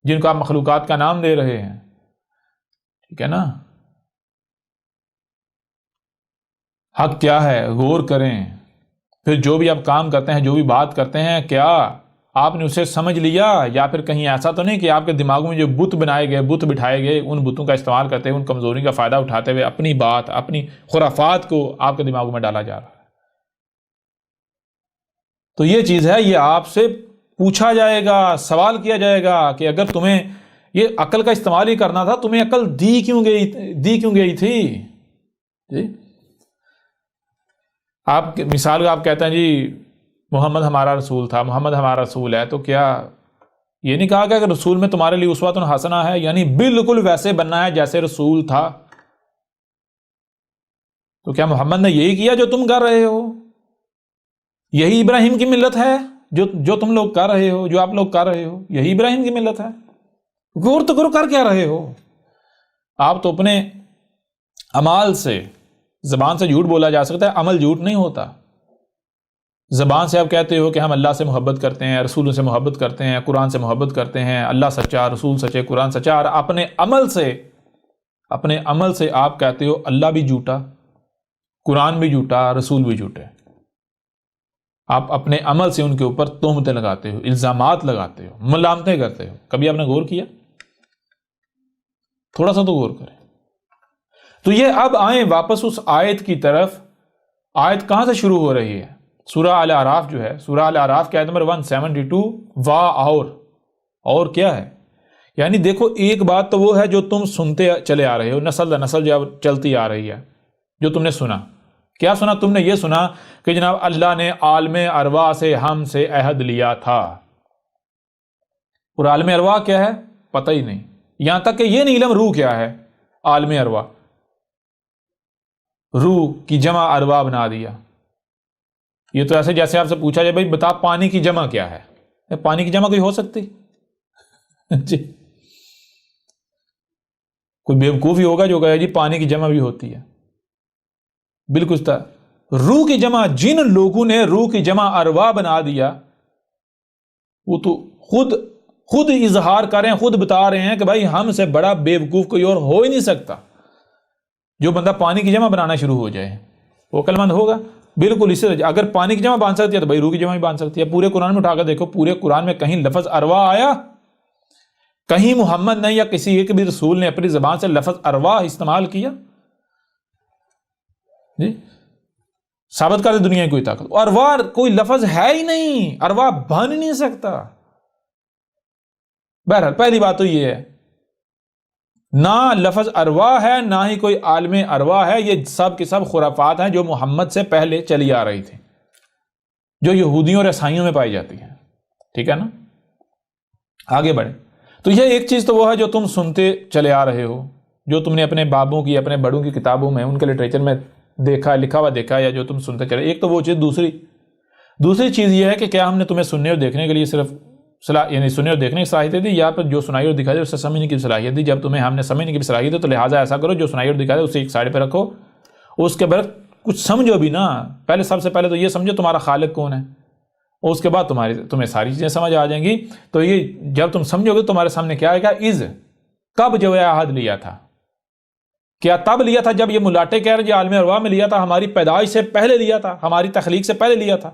جن کو آپ مخلوقات کا نام دے رہے ہیں؟ ٹھیک ہے نا؟ حق کیا ہے؟ غور کریں۔ پھر جو بھی آپ کام کرتے ہیں، جو بھی بات کرتے ہیں، کیا آپ نے اسے سمجھ لیا؟ یا پھر کہیں ایسا تو نہیں کہ آپ کے دماغوں میں جو بت بنائے گئے، بت بٹھائے گئے، ان بتوں کا استعمال کرتے ہوئے، ان کمزوری کا فائدہ اٹھاتے ہوئے اپنی بات، اپنی خرافات کو آپ کے دماغوں میں ڈالا جا رہا ہے؟ تو یہ چیز ہے، یہ آپ سے پوچھا جائے گا، سوال کیا جائے گا کہ اگر تمہیں یہ عقل کا استعمال ہی کرنا تھا، تمہیں عقل دی کیوں گئی تھی؟ جی آپ مثال آپ کہتے ہیں جی محمد ہمارا رسول تھا، محمد ہمارا رسول ہے، تو کیا یہ نہیں کہا گیا کہ رسول میں تمہارے لیے اسوۃ حسنہ ہے؟ یعنی بالکل ویسے بننا ہے جیسے رسول تھا۔ تو کیا محمد نے یہی کیا جو تم کر رہے ہو؟ یہی ابراہیم کی ملت ہے جو تم لوگ کر رہے ہو، جو آپ لوگ کر رہے ہو؟ یہی ابراہیم کی ملت ہے؟ غور تو کرو، کر کیا رہے ہو آپ؟ تو اپنے اعمال سے، زبان سے جھوٹ بولا جا سکتا ہے، عمل جھوٹ نہیں ہوتا۔ زبان سے آپ کہتے ہو کہ ہم اللہ سے محبت کرتے ہیں، رسولوں سے محبت کرتے ہیں، قرآن سے محبت کرتے ہیں، اللہ سچا، رسول سچے، قرآن سچا، اور اپنے عمل سے آپ کہتے ہو اللہ بھی جھوٹا، قرآن بھی جھوٹا، رسول بھی جھوٹے۔ آپ اپنے عمل سے ان کے اوپر تہمتیں لگاتے ہو، الزامات لگاتے ہو، ملامتیں کرتے ہو۔ کبھی آپ نے غور کیا؟ تھوڑا سا تو غور کریں۔ تو یہ اب آئیں واپس اس آیت کی طرف۔ آیت کہاں سے شروع ہو رہی ہے؟ سورہ آل اعراف جو ہے، سورہ آل اعراف کی آیت نمبر 172، اور کیا ہے؟ یعنی دیکھو، ایک بات تو وہ ہے جو تم سنتے چلے آ رہے ہو، نسل در نسل جو چلتی آ رہی ہے، جو تم نے سنا۔ کیا سنا؟ تم نے یہ سنا کہ جناب اللہ نے عالم ارواح سے ہم سے عہد لیا تھا۔ اور عالم ارواح کیا ہے؟ پتہ ہی نہیں، یہاں تک کہ یہ نہیں علم روح کیا ہے۔ عالم ارواح، روح کی جمع ارواح بنا دیا۔ یہ تو ایسے جیسے آپ سے پوچھا جائے بھائی بتا پانی کی جمع کیا ہے؟ پانی کی جمع کوئی ہو سکتی؟ جی کوئی بیوقوف ہی ہوگا جو کہے جی پانی کی جمع بھی ہوتی ہے۔ بالکل تھا، روح کی جمع، جن لوگوں نے روح کی جمع ارواح بنا دیا، وہ تو خود اظہار کر رہے ہیں، خود بتا رہے ہیں کہ بھائی ہم سے بڑا بیوقوف کوئی اور ہو ہی نہیں سکتا۔ جو بندہ پانی کی جمع بنانا شروع ہو جائے وہ عقل مند ہوگا؟ بالکل اس سے اگر پانی کی جمع باندھ سکتی ہے تو بھائی روح کی جمع بھی باندھ سکتی ہے۔ پورے قرآن میں اٹھا کر دیکھو، پورے قرآن میں کہیں لفظ ارواح آیا؟ کہیں محمد نے یا کسی ایک بھی رسول نے اپنی زبان سے لفظ ارواح استعمال کیا؟ جی ثابت کر دے دنیا کی کوئی طاقت، ارواح کوئی لفظ ہے ہی نہیں، ارواح بن نہیں سکتا۔ بہرحال پہلی بات تو یہ ہے، نہ لفظ ارواح ہے، نہ ہی کوئی عالم ارواح ہے۔ یہ سب کے سب خرافات ہیں جو محمد سے پہلے چلی آ رہی تھی، جو یہودیوں اور عیسائیوں میں پائی جاتی ہیں۔ ٹھیک ہے نا؟ آگے بڑھیں۔ تو یہ ایک چیز تو وہ ہے جو تم سنتے چلے آ رہے ہو، جو تم نے اپنے بابوں کی، اپنے بڑوں کی کتابوں میں، ان کے لٹریچر میں دیکھا، لکھا ہوا دیکھا، یا جو تم سنتے چلے۔ ایک تو وہ چیز۔ دوسری چیز یہ ہے کہ کیا ہم نے تمہیں سننے اور دیکھنے کے لیے صرف یعنی سننے اور دیکھنے کی صلاحیت دی، یا پھر جو سنائی اور دکھائی دے اسے سمجھنے کی صلاحیت دی؟ جب تمہیں ہم نے سمجھنے کی صلاحیت دی تو لہٰذا ایسا کرو، جو سنائی اور دکھائی دے اسے ایک سائڈ پہ رکھو، اس کے بعد کچھ سمجھو بھی نا۔ پہلے سب سے پہلے تو یہ سمجھو تمہارا خالق کون ہے، اور اس کے بعد تمہیں ساری چیزیں سمجھ آ جائیں گی۔ تو یہ جب تم سمجھو گے تمہارے سامنے کیا آئے گا؟ کب جو ہے عہد لیا تھا؟ کیا تب لیا تھا جب یہ ملاٹے کہہ رہے ہیں عالم ارواح میں لیا تھا، ہماری پیدائش سے پہلے لیا تھا، ہماری تخلیق سے پہلے لیا تھا؟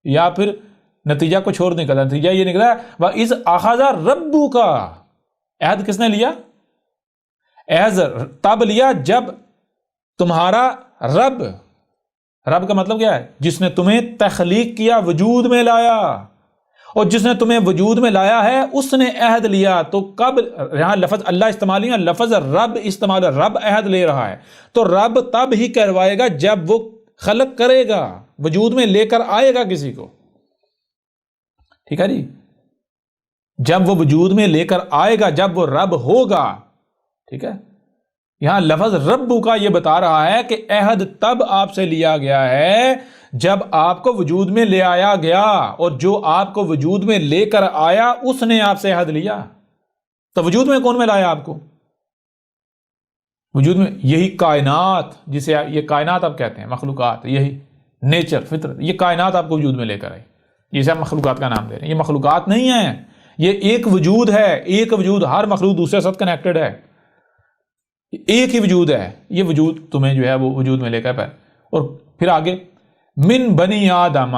یا پھر نتیجہ کچھ اور نکلا، نتیجہ یہ نکلا وَإِذْ أَخَذَ رَبُّكَ، عہد کس نے لیا؟ عہد تب لیا جب تمہارا رب کا مطلب کیا ہے؟ جس نے تمہیں تخلیق کیا، وجود میں لایا، اور جس نے تمہیں وجود میں لایا ہے اس نے عہد لیا۔ تو کب یہاں لفظ اللہ استعمال نہیں ہے، لفظ رب استعمال ہے، رب عہد لے رہا ہے، تو رب تب ہی کروائے گا جب وہ خلق کرے گا، وجود میں لے کر آئے گا کسی کو، ٹھیک ہے جی، جب وہ وجود میں لے کر آئے گا، جب وہ رب ہوگا، ٹھیک ہے۔ یہاں لفظ رب کا یہ بتا رہا ہے کہ عہد تب آپ سے لیا گیا ہے جب آپ کو وجود میں لے آیا گیا، اور جو آپ کو وجود میں لے کر آیا اس نے آپ سے عہد لیا۔ تو وجود میں کون میں لایا آپ کو؟ وجود میں یہی کائنات، جسے یہ کائنات آپ کہتے ہیں، مخلوقات، یہی نیچر، فطرت، یہ کائنات آپ کو وجود میں لے کر آئی، جسے آپ مخلوقات کا نام دے رہے ہیں۔ یہ مخلوقات نہیں ہیں، یہ ایک وجود ہے، ایک وجود، ہر مخلوق دوسرے ساتھ کنیکٹڈ ہے، ایک ہی وجود ہے۔ یہ وجود تمہیں جو ہے وہ وجود میں لے کر آئے۔ اور پھر آگے من بنی آدم،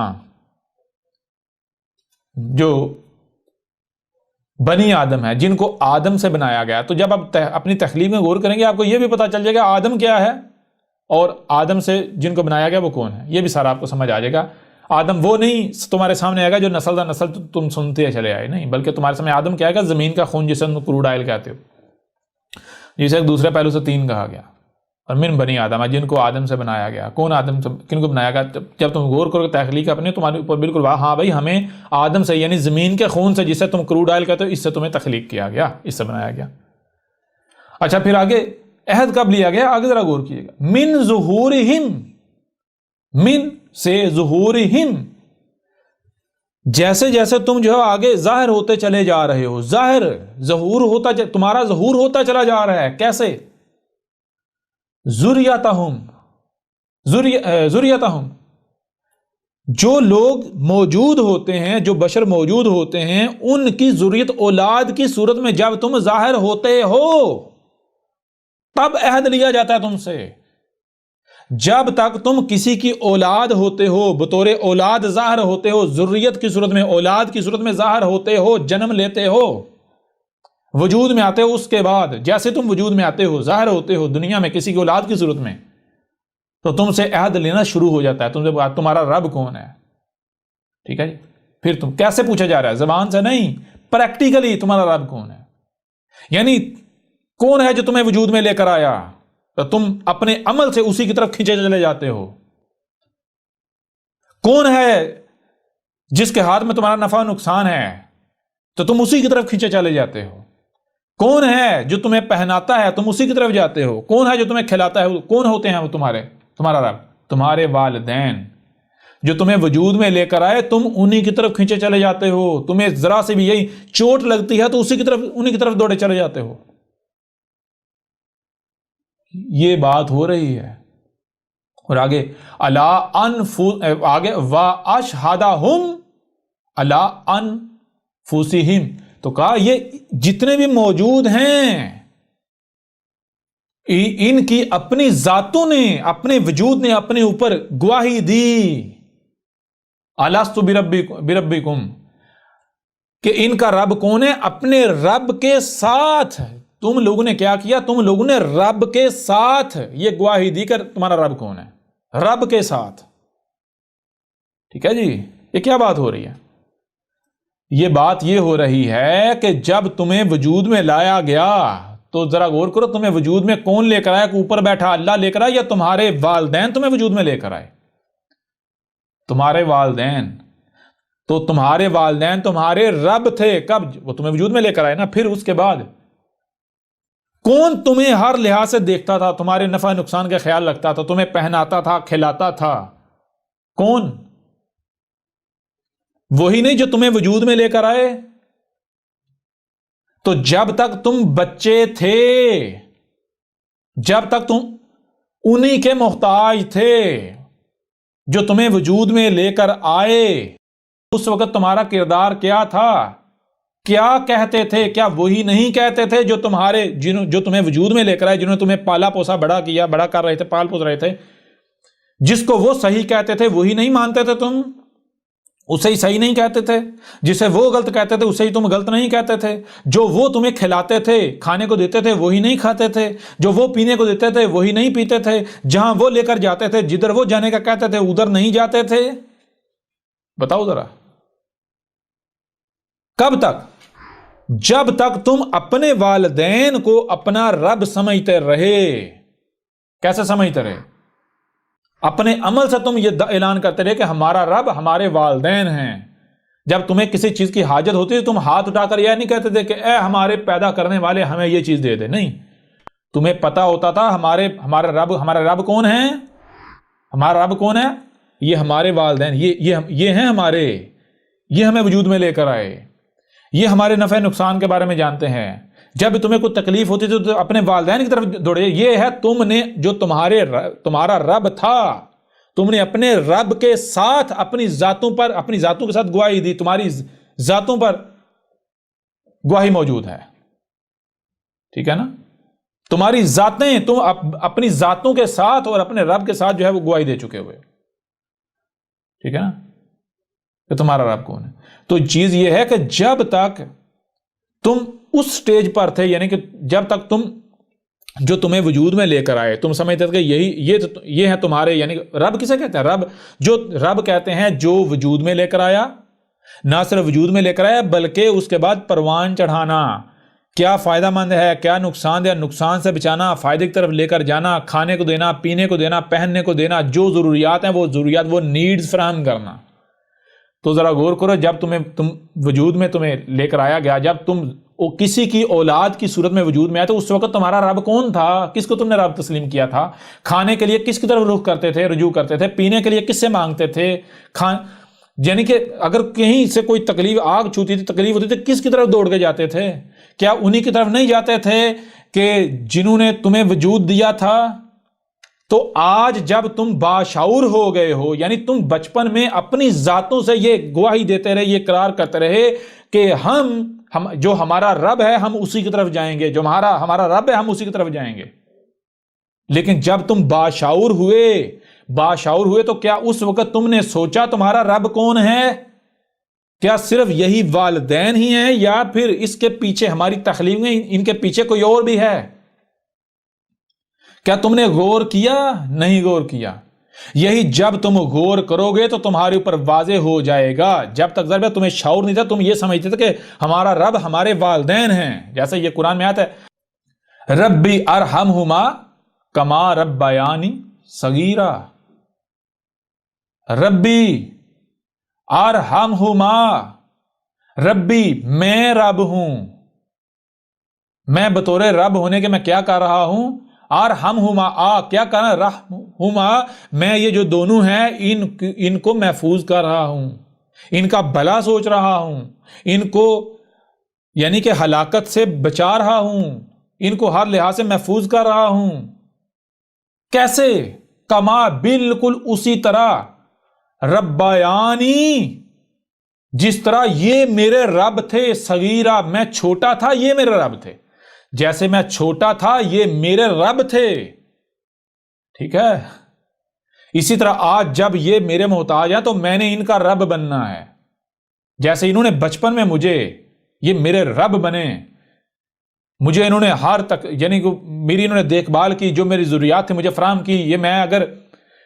جو بنی آدم ہے، جن کو آدم سے بنایا گیا۔ تو جب آپ اپنی تخلیق میں غور کریں گے آپ کو یہ بھی پتا چل جائے گا آدم کیا ہے، اور آدم سے جن کو بنایا گیا وہ کون ہے، یہ بھی سارا آپ کو سمجھ آ جائے گا۔ آدم وہ نہیں تمہارے سامنے آئے گا جو نسل در نسل تم سنتے چلے آئے، نہیں، بلکہ تمہارے سامنے آدم کیا آئے گا؟ زمین کا خون، جسے تم کروڈ آئل کہتے ہو، جسے ایک دوسرے پہلو سے تین کہا گیا۔ اور من بنی آدم، جن کو آدم سے بنایا گیا۔ کون آدم سے، کن کو بنایا گیا؟ جب تم غور کرو تخلیق اپنے، تمہارے اوپر بالکل واہ، ہاں بھائی ہمیں آدم سے، یعنی زمین کے خون سے، جسے تم کروڈ آئل کہتے ہو، اس سے تمہیں تخلیق کیا گیا، اس سے بنایا گیا۔ اچھا پھر آگے عہد کب لیا گیا؟ آگے ذرا غور کیجیے گا۔ من ظہورہم، من سے ظہورہم، جیسے جیسے تم جو ہے آگے ظاہر ہوتے چلے جا رہے ہو، ظہور ہوتا، تمہارا ظہور ہوتا چلا جا رہا ہے، کیسے؟ ذریتہم، ذریتہم، جو لوگ موجود ہوتے ہیں، جو بشر موجود ہوتے ہیں، ان کی ذریت، اولاد کی صورت میں جب تم ظاہر ہوتے ہو تب عہد لیا جاتا ہے تم سے۔ جب تک تم کسی کی اولاد ہوتے ہو، بطور اولاد ظاہر ہوتے ہو، ذریت کی صورت میں، اولاد کی صورت میں ظاہر ہوتے ہو، جنم لیتے ہو، وجود میں آتے ہو، اس کے بعد جیسے تم وجود میں آتے ہو، ظاہر ہوتے ہو دنیا میں کسی کی اولاد کی صورت میں، تو تم سے عہد لینا شروع ہو جاتا ہے، تم سے تمہارا رب کون ہے، ٹھیک ہے جی۔ پھر تم کیسے پوچھا جا رہا ہے؟ زبان سے نہیں، پریکٹیکلی تمہارا رب کون ہے، یعنی کون ہے جو تمہیں وجود میں لے کر آیا، تو تم اپنے عمل سے اسی کی طرف کھینچے چلے جاتے ہو۔ کون ہے جس کے ہاتھ میں تمہارا نفع نقصان ہے، تو تم اسی کی طرف کھینچے چلے جاتے ہو۔ کون ہے جو تمہیں پہناتا ہے، تم اسی کی طرف جاتے ہو۔ کون ہے جو تمہیں کھلاتا ہے، کون ہوتے ہیں وہ تمہارا رب؟ تمہارے والدین جو تمہیں وجود میں لے کر آئے، تم انہی کی طرف کھینچے چلے جاتے ہو۔ تمہیں ذرا سے بھی یہی چوٹ لگتی ہے تو اسی کی طرف، انہی کی طرف دوڑے چلے جاتے ہو۔ یہ بات ہو رہی ہے۔ اور آگے آگے وَأَشْهَدَهُمْ عَلَىٰ أَنفُسِهِمْ، تو کہا یہ جتنے بھی موجود ہیں ان کی اپنی ذاتوں نے، اپنے وجود نے اپنے اوپر گواہی دی، أَلَسْتُ بِرَبِّكُمْ، کہ ان کا رب کون ہے؟ اپنے رب کے ساتھ تم لوگوں نے کیا کیا؟ تم لوگوں نے رب کے ساتھ یہ گواہی دی کر تمہارا رب کون ہے، رب کے ساتھ، ٹھیک ہے جی۔ یہ کیا بات ہو رہی ہے؟ یہ بات یہ ہو رہی ہے کہ جب تمہیں وجود میں لایا گیا تو ذرا غور کرو، تمہیں وجود میں کون لے کر آیا؟ کہ اوپر بیٹھا اللہ لے کر آیا، یا تمہارے والدین تمہیں وجود میں لے کر آئے؟ تمہارے والدین، تو تمہارے والدین تمہارے رب تھے، کب؟ وہ تمہیں وجود میں لے کر آئے نا۔ پھر اس کے بعد کون تمہیں ہر لحاظ سے دیکھتا تھا، تمہارے نفع نقصان کا خیال رکھتا تھا، تمہیں پہناتا تھا، کھلاتا تھا؟ کون؟ وہی نہیں جو تمہیں وجود میں لے کر آئے۔ تو جب تک تم بچے تھے، جب تک تم انہی کے محتاج تھے جو تمہیں وجود میں لے کر آئے، اس وقت تمہارا کردار کیا تھا؟ کیا کہتے تھے؟ کیا وہی نہیں کہتے تھے جو جو تمہیں وجود میں لے کر آئے، جنہوں نے تمہیں پالا پوسا، بڑا کیا، بڑا کر رہے تھے، پال پوس رہے تھے، جس کو وہ صحیح کہتے تھے وہی نہیں مانتے تھے تم؟ اسے ہی صحیح نہیں کہتے تھے، جسے وہ غلط کہتے تھے اسے ہی تم غلط نہیں کہتے تھے، جو وہ تمہیں کھلاتے تھے کھانے کو دیتے تھے وہی نہیں کھاتے تھے، جو وہ پینے کو دیتے تھے وہی نہیں پیتے تھے، جہاں وہ لے کر جاتے تھے جدھر وہ جانے کا کہتے تھے ادھر نہیں جاتے تھے۔ بتاؤ ذرا، کب تک؟ جب تک تم اپنے والدین کو اپنا رب سمجھتے رہے۔ کیسے سمجھتے رہے؟ اپنے عمل سے تم یہ اعلان کرتے رہے کہ ہمارا رب ہمارے والدین ہیں۔ جب تمہیں کسی چیز کی حاجت ہوتی ہے تم ہاتھ اٹھا کر یہ نہیں کہتے تھے کہ اے ہمارے پیدا کرنے والے ہمیں یہ چیز دے دے، نہیں، تمہیں پتا ہوتا تھا ہمارا رب کون ہے؟ ہمارا رب کون ہے؟ یہ ہمارے والدین، یہ ہیں ہمارے، یہ ہمیں وجود میں لے کر آئے، یہ ہمارے نفع نقصان کے بارے میں جانتے ہیں۔ جب تمہیں کوئی تکلیف ہوتی تھی تو اپنے والدین کی طرف دوڑے، یہ ہے تم نے جو تمہارا رب تھا، تم نے اپنے رب کے ساتھ اپنی ذاتوں کے ساتھ گواہی دی، تمہاری ذاتوں پر گواہی موجود ہے، ٹھیک ہے نا؟ تمہاری ذاتیں، تم اپنی ذاتوں کے ساتھ اور اپنے رب کے ساتھ جو ہے وہ گواہی دے چکے ہوئے، ٹھیک ہے نا، کہ تمہارا رب کون ہے۔ تو چیز یہ ہے کہ جب تک تم اس سٹیج پر تھے، یعنی کہ جب تک جو تمہیں وجود میں لے کر آئے، تم سمجھتے تھے کہ یہ ہے تمہارے، یعنی رب کسے کہتے ہیں؟ رب کہتے ہیں جو وجود میں لے کر آیا، نہ صرف وجود میں لے کر آیا بلکہ اس کے بعد پروان چڑھانا، کیا فائدہ مند ہے، کیا نقصان دہ، نقصان سے بچانا، فائدے کی طرف لے کر جانا، کھانے کو دینا، پینے کو دینا، پہننے کو دینا، جو ضروریات ہیں وہ ضروریات، وہ نیڈز فراہم کرنا۔ تو ذرا غور کرو، جب تم وجود میں تمہیں لے کر آیا گیا، جب تم کسی کی اولاد کی صورت میں وجود میں آئے تو اس وقت تمہارا رب کون تھا؟ کس کو تم نے رب تسلیم کیا تھا؟ کھانے کے لیے کس کی طرف رجوع کرتے تھے؟ پینے کے لیے کس سے مانگتے تھے؟ یعنی کہ اگر کہیں سے کوئی تکلیف، آگ چھوتی تھی، تکلیف ہوتی تھی، کس کی طرف دوڑ کے جاتے تھے؟ کیا انہی کی طرف نہیں جاتے تھے کہ جنہوں نے تمہیں وجود دیا تھا؟ تو آج جب تم باشعور ہو گئے ہو، یعنی تم بچپن میں اپنی ذاتوں سے یہ گواہی دیتے رہے، یہ اقرار کرتے رہے کہ ہم جو ہمارا رب ہے ہم اسی کی طرف جائیں گے، جو ہمارا رب ہے ہم اسی کی طرف جائیں گے۔ لیکن جب تم باشعور ہوئے تو کیا اس وقت تم نے سوچا تمہارا رب کون ہے؟ کیا صرف یہی والدین ہی ہیں یا پھر اس کے پیچھے ہماری تخلیق میں ان کے پیچھے کوئی اور بھی ہے؟ کیا تم نے غور کیا؟ نہیں غور کیا۔ یہی جب تم غور کرو گے تو تمہارے اوپر واضح ہو جائے گا۔ جب تک ذرا تمہیں شعور نہیں تھا تم یہ سمجھتے تھے کہ ہمارا رب ہمارے والدین ہیں، جیسے یہ قرآن میں آتا ہے ربی ارحمہما کما ربیانی صغیرا، ربی ارحمہما، ربی میں رب ہوں، میں بطور رب ہونے کے میں کیا کر رہا ہوں؟ ارحمہما، کیا کرنا؟ رحمہما، میں یہ جو دونوں ہیں ان کو محفوظ کر رہا ہوں، ان کا بھلا سوچ رہا ہوں، ان کو یعنی کہ ہلاکت سے بچا رہا ہوں، ان کو ہر لحاظ سے محفوظ کر رہا ہوں۔ کیسے؟ کما، بالکل اسی طرح، ربیانی، جس طرح یہ میرے رب تھے، صغیرہ، میں چھوٹا تھا یہ میرے رب تھے، جیسے میں چھوٹا تھا یہ میرے رب تھے، ٹھیک ہے؟ اسی طرح آج جب یہ میرے محتاج ہیں تو میں نے ان کا رب بننا ہے، جیسے انہوں نے بچپن میں مجھے یہ میرے رب بنے، مجھے انہوں نے ہر تک یعنی میری انہوں نے دیکھ بھال کی، جو میری ضروریات تھی مجھے فراہم کی، یہ میں اگر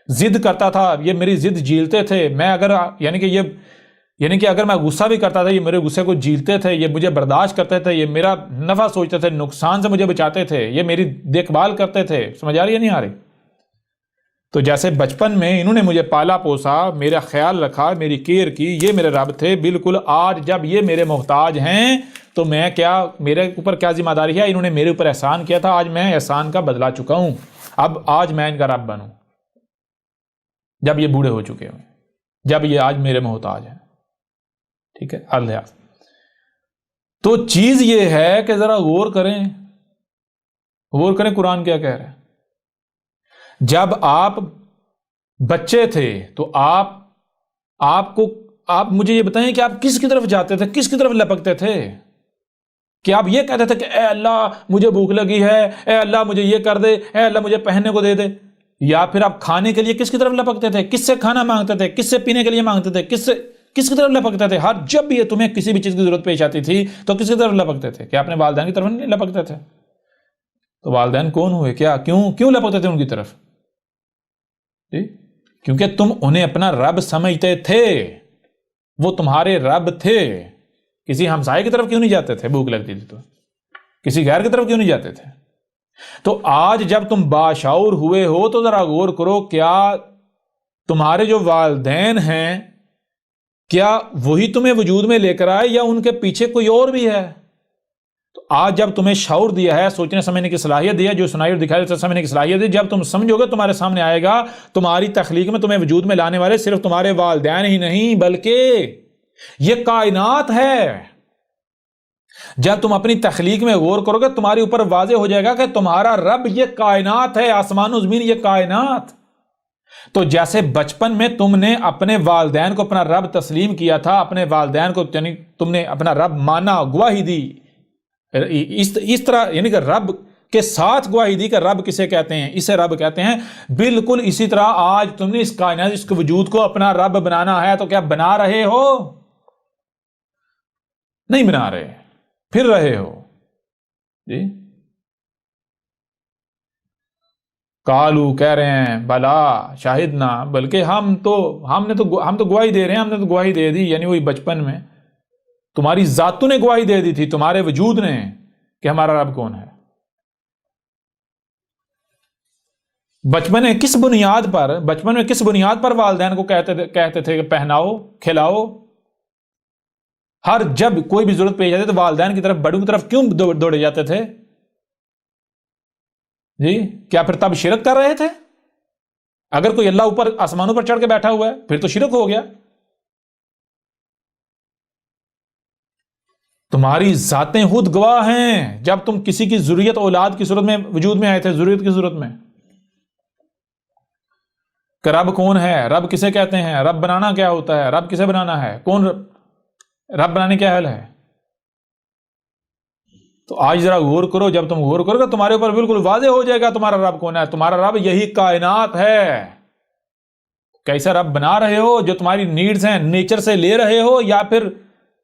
ضد کرتا تھا یہ میری ضد جھیلتے تھے، میں اگر یعنی کہ اگر میں غصہ بھی کرتا تھا یہ میرے غصے کو جھیلتے تھے، یہ مجھے برداشت کرتے تھے، یہ میرا نفع سوچتے تھے، نقصان سے مجھے بچاتے تھے، یہ میری دیکھ بھال کرتے تھے۔ سمجھ آ رہی ہے نہیں آ رہی؟ تو جیسے بچپن میں انہوں نے مجھے پالا پوسا، میرا خیال رکھا، میری کیئر کی، یہ میرے رب تھے، بالکل آج جب یہ میرے محتاج ہیں تو میں کیا، میرے اوپر کیا ذمہ داری ہے؟ انہوں نے میرے اوپر احسان کیا تھا، آج میں احسان کا بدلا چکا ہوں، اب آج میں ان کا رب بنوں، جب یہ بوڑھے ہو چکے ہوں، جب یہ آج میرے محتاج ہیں، ٹھیک ہے؟ اللہ۔ تو چیز یہ ہے کہ ذرا غور کریں قرآن کیا کہہ رہے ہیں۔ جب آپ بچے تھے تو آپ مجھے یہ بتائیں کہ آپ کس کی طرف جاتے تھے، کس کی طرف لپکتے تھے؟ کہ آپ یہ کہتے تھے کہ اے اللہ مجھے بھوک لگی ہے، اے اللہ مجھے یہ کر دے، اے اللہ مجھے پہننے کو دے دے، یا پھر آپ کھانے کے لیے کس کی طرف لپکتے تھے؟ کس سے کھانا مانگتے تھے؟ کس سے پینے کے لیے مانگتے تھے؟ کس کی طرف لپکتے تھے؟ ہر جب بھی تمہیں کسی بھی چیز کی ضرورت پیش آتی تھی تو کس کی طرف لپکتے تھے؟ کیا اپنے والدین کی طرف نہیں لپکتے تھے؟ تو والدین کون ہوئے؟ کیا کیوں لپکتے تھے ان کی طرف؟ جی کیونکہ تم انہیں اپنا رب سمجھتے تھے، وہ تمہارے رب تھے۔ کسی ہمسائے کی طرف کیوں نہیں جاتے تھے؟ بھوک لگتی تھی تو کسی غیر کی طرف کیوں نہیں جاتے تھے؟ تو آج جب تم باشعور ہوئے ہو تو ذرا غور کرو، کیا تمہارے جو والدین ہیں کیا وہی تمہیں وجود میں لے کر آئے یا ان کے پیچھے کوئی اور بھی ہے؟ تو آج جب تمہیں شعور دیا ہے، سوچنے سمجھنے کی صلاحیت دی ہے، جو سنائی اور دکھائی سمجھنے کی صلاحیت دی، جب تم سمجھو گے تمہارے سامنے آئے گا تمہاری تخلیق میں تمہیں وجود میں لانے والے صرف تمہارے والدین ہی نہیں بلکہ یہ کائنات ہے۔ جب تم اپنی تخلیق میں غور کرو گے تمہارے اوپر واضح ہو جائے گا کہ تمہارا رب یہ کائنات ہے، آسمان و زمین یہ کائنات۔ تو جیسے بچپن میں تم نے اپنے والدین کو اپنا رب تسلیم کیا تھا، اپنے والدین کو یعنی تم نے اپنا رب مانا، گواہی دی، اس طرح یعنی کہ رب کے ساتھ گواہی دی کہ رب کسے کہتے ہیں، اسے رب کہتے ہیں، بالکل اسی طرح آج تم نے اس کائنات اس کے وجود کو اپنا رب بنانا ہے۔ تو کیا بنا رہے ہو؟ نہیں بنا رہے، پھر رہے ہو جی۔ کالو کہہ رہے ہیں بلا شاہدنا، بلکہ ہم تو گواہی دے رہے ہیں، ہم نے تو گواہی دے دی، یعنی وہی بچپن میں تمہاری ذاتوں نے گواہی دے دی تھی، تمہارے وجود نے، کہ ہمارا رب کون ہے۔ بچپن میں کس بنیاد پر والدین کو کہتے تھے کہ پہناؤ کھلاؤ؟ ہر جب کوئی بھی ضرورت پیش جاتی تو والدین کی طرف، بڑوں کی طرف کیوں دوڑے جاتے تھے جی؟ کیا پھر تب شرک کر رہے تھے؟ اگر کوئی اللہ اوپر آسمانوں پر چڑھ کے بیٹھا ہوا ہے پھر تو شرک ہو گیا۔ تمہاری ذاتیں خود گواہ ہیں، جب تم کسی کی ضروریت اولاد کی صورت میں وجود میں آئے تھے، ضرورت کی صورت میں، کہ رب کون ہے، رب کسے کہتے ہیں، رب بنانا کیا ہوتا ہے، رب کسے بنانا ہے، کون رب بنانے کیا حل ہے۔ تو آج ذرا غور کرو، جب تم غور کرو گے تمہارے اوپر بالکل واضح ہو جائے گا تمہارا رب کون ہے۔ تمہارا رب یہی کائنات ہے۔ کیسا رب بنا رہے ہو؟ جو تمہاری نیڈز ہیں نیچر سے لے رہے ہو یا پھر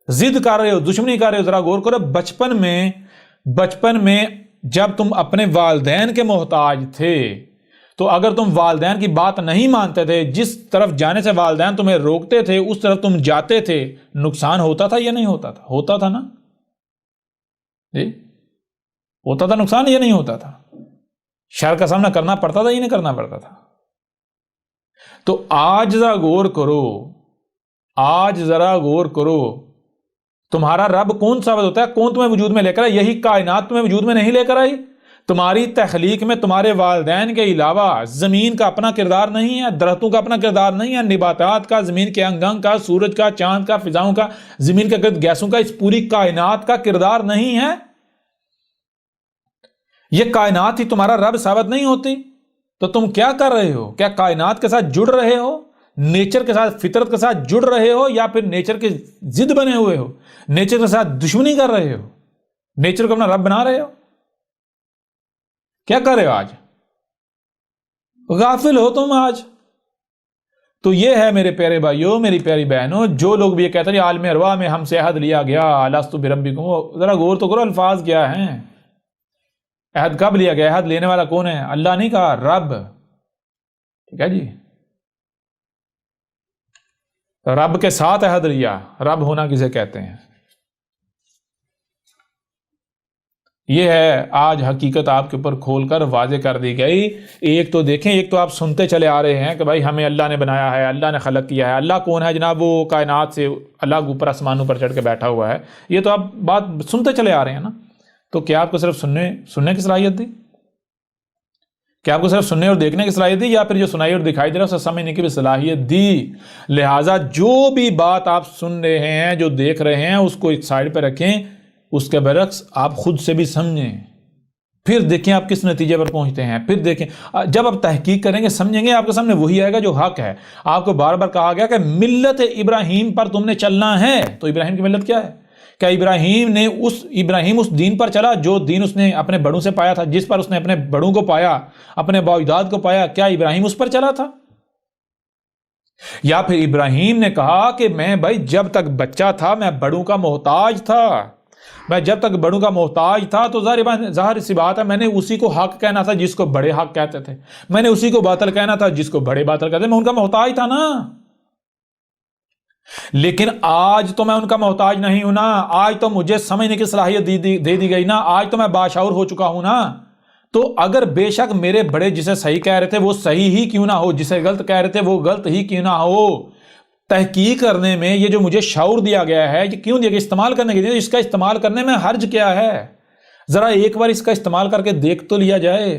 ضد کر رہے ہو، دشمنی کر رہے ہو؟ ذرا غور کرو، بچپن میں جب تم اپنے والدین کے محتاج تھے تو اگر تم والدین کی بات نہیں مانتے تھے، جس طرف جانے سے والدین تمہیں روکتے تھے اس طرف تم جاتے تھے، نقصان ہوتا تھا یا نہیں ہوتا تھا؟ ہوتا تھا نا جی؟ ہوتا تھا نقصان یا نہیں ہوتا تھا؟ شر کا سامنا کرنا پڑتا تھا یا نہیں کرنا پڑتا تھا؟ تو آج ذرا غور کرو، تمہارا رب کون ثابت ہوتا ہے؟ کون تمہیں وجود میں لے کر آئی؟ یہی کائنات تمہیں وجود میں نہیں لے کر آئی؟ تمہاری تخلیق میں تمہارے والدین کے علاوہ زمین کا اپنا کردار نہیں ہے، درختوں کا اپنا کردار نہیں ہے، نباتات کا، زمین کے انگ کا، سورج کا، چاند کا، فضاؤں کا، زمین کے گرد گیسوں کا، اس پوری کائنات کا کردار نہیں ہے؟ یہ کائنات ہی تمہارا رب ثابت نہیں ہوتی تو تم کیا کر رہے ہو؟ کیا کائنات کے ساتھ جڑ رہے ہو، نیچر کے ساتھ، فطرت کے ساتھ جڑ رہے ہو، یا پھر نیچر کے ضد بنے ہوئے ہو، نیچر کے ساتھ دشمنی کر رہے ہو، نیچر کو اپنا رب بنا رہے ہو؟ کیا کر رہے ہو آج؟ غافل ہو تم آج۔ تو یہ ہے میرے پیارے بھائیوں، میری پیاری بہنوں، جو لوگ بھی یہ کہتے ہیں عالم ارواح میں ہم سے عہد لیا گیا، الستو بربکم، ذرا غور تو کرو الفاظ کیا ہیں، عہد کب لیا گیا، عہد لینے والا کون ہے؟ اللہ نہیں کہا، رب، ٹھیک ہے جی؟ رب کے ساتھ عہد لیا، رب ہونا کسے کہتے ہیں؟ یہ ہے آج حقیقت آپ کے اوپر کھول کر واضح کر دی گئی۔ ایک تو دیکھیں، ایک تو آپ سنتے چلے آ رہے ہیں کہ بھائی ہمیں اللہ نے بنایا ہے، اللہ نے خلق کیا ہے۔ اللہ کون ہے جناب؟ وہ کائنات سے اللہ کے اوپر آسمانوں پر چڑھ کے بیٹھا ہوا ہے۔ یہ تو آپ بات سنتے چلے آ رہے ہیں نا۔ تو کیا آپ کو صرف سننے کی صلاحیت دی؟ کیا آپ کو صرف سننے اور دیکھنے کی صلاحیت دی، یا پھر جو سنائی اور دکھائی دے رہا ہے اسے سمجھنے کی بھی صلاحیت دی؟ لہٰذا جو بھی بات آپ سن رہے ہیں، جو دیکھ رہے ہیں، اس کو ایک سائڈ پہ رکھیں، اس کے برعکس آپ خود سے بھی سمجھیں، پھر دیکھیں آپ کس نتیجے پر پہنچتے ہیں، پھر دیکھیں۔ جب آپ تحقیق کریں گے، سمجھیں گے، آپ کے سامنے وہی آئے گا جو حق ہے۔ آپ کو بار بار کہا گیا کہ ملت ابراہیم پر تم نے چلنا ہے، تو ابراہیم کی ملت کیا ہے؟ کیا ابراہیم اس دین پر چلا جو دین اس نے اپنے بڑوں سے پایا تھا، جس پر اس نے اپنے بڑوں کو پایا، اپنے بااجداد کو پایا؟ کیا ابراہیم اس پر چلا تھا؟ یا پھر ابراہیم نے کہا کہ میں بھائی جب تک بچہ تھا میں بڑوں کا محتاج تھا، میں جب تک بڑوں کا محتاج تھا تو ظاہر سی بات ہے میں نے اسی کو حق کہنا تھا جس کو بڑے حق کہتے تھے، میں نے اسی کو باطل کہنا تھا جس کو بڑے باطل کہتے تھے، میں ان کا محتاج تھا نا۔ لیکن آج تو میں ان کا محتاج نہیں ہوں نا، آج تو مجھے سمجھنے کی صلاحیت دے دی گئی نا، آج تو میں باشعور ہو چکا ہوں نا۔ تو اگر بے شک میرے بڑے جسے صحیح کہہ رہے تھے وہ صحیح ہی کیوں نہ ہو، جسے غلط کہہ رہے تھے وہ غلط ہی کیوں نہ ہو، تحقیق کرنے میں یہ جو مجھے شعور دیا گیا ہے یہ کیوں دیا گیا، استعمال کرنے کے لیے، اس کا استعمال کرنے میں حرج کیا ہے؟ ذرا ایک بار اس کا استعمال کر کے دیکھ تو لیا جائے۔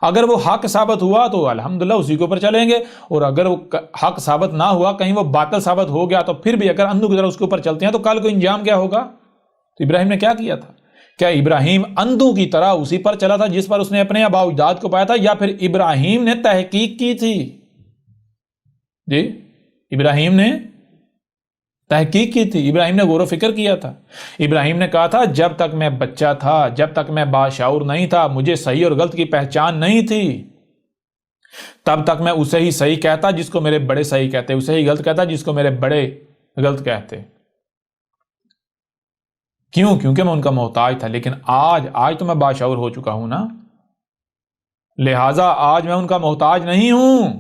اگر وہ حق ثابت ہوا تو الحمدللہ اسی کے اوپر چلیں گے، اور اگر وہ حق ثابت نہ ہوا، کہیں وہ باطل ثابت ہو گیا تو پھر بھی اگر اندھو کی طرح اس کے اوپر چلتے ہیں تو کل کو انجام کیا ہوگا؟ تو ابراہیم نے کیا کیا تھا؟ کیا ابراہیم اندھو کی طرح اسی پر چلا تھا جس پر اس نے اپنے آباء و اجداد کو پایا تھا، یا پھر ابراہیم نے تحقیق کی تھی؟ جی ابراہیم نے تحقیق کی تھی، ابراہیم نے غور و فکر کیا تھا۔ ابراہیم نے کہا تھا جب تک میں بچہ تھا، جب تک میں باشعور نہیں تھا، مجھے صحیح اور غلط کی پہچان نہیں تھی، تب تک میں اسے ہی صحیح کہتا جس کو میرے بڑے صحیح کہتے، اسے ہی غلط کہتا جس کو میرے بڑے غلط کہتے۔ کیوں؟ کیونکہ میں ان کا محتاج تھا۔ لیکن آج تو میں باشعور ہو چکا ہوں نا، لہٰذا آج میں ان کا محتاج نہیں ہوں،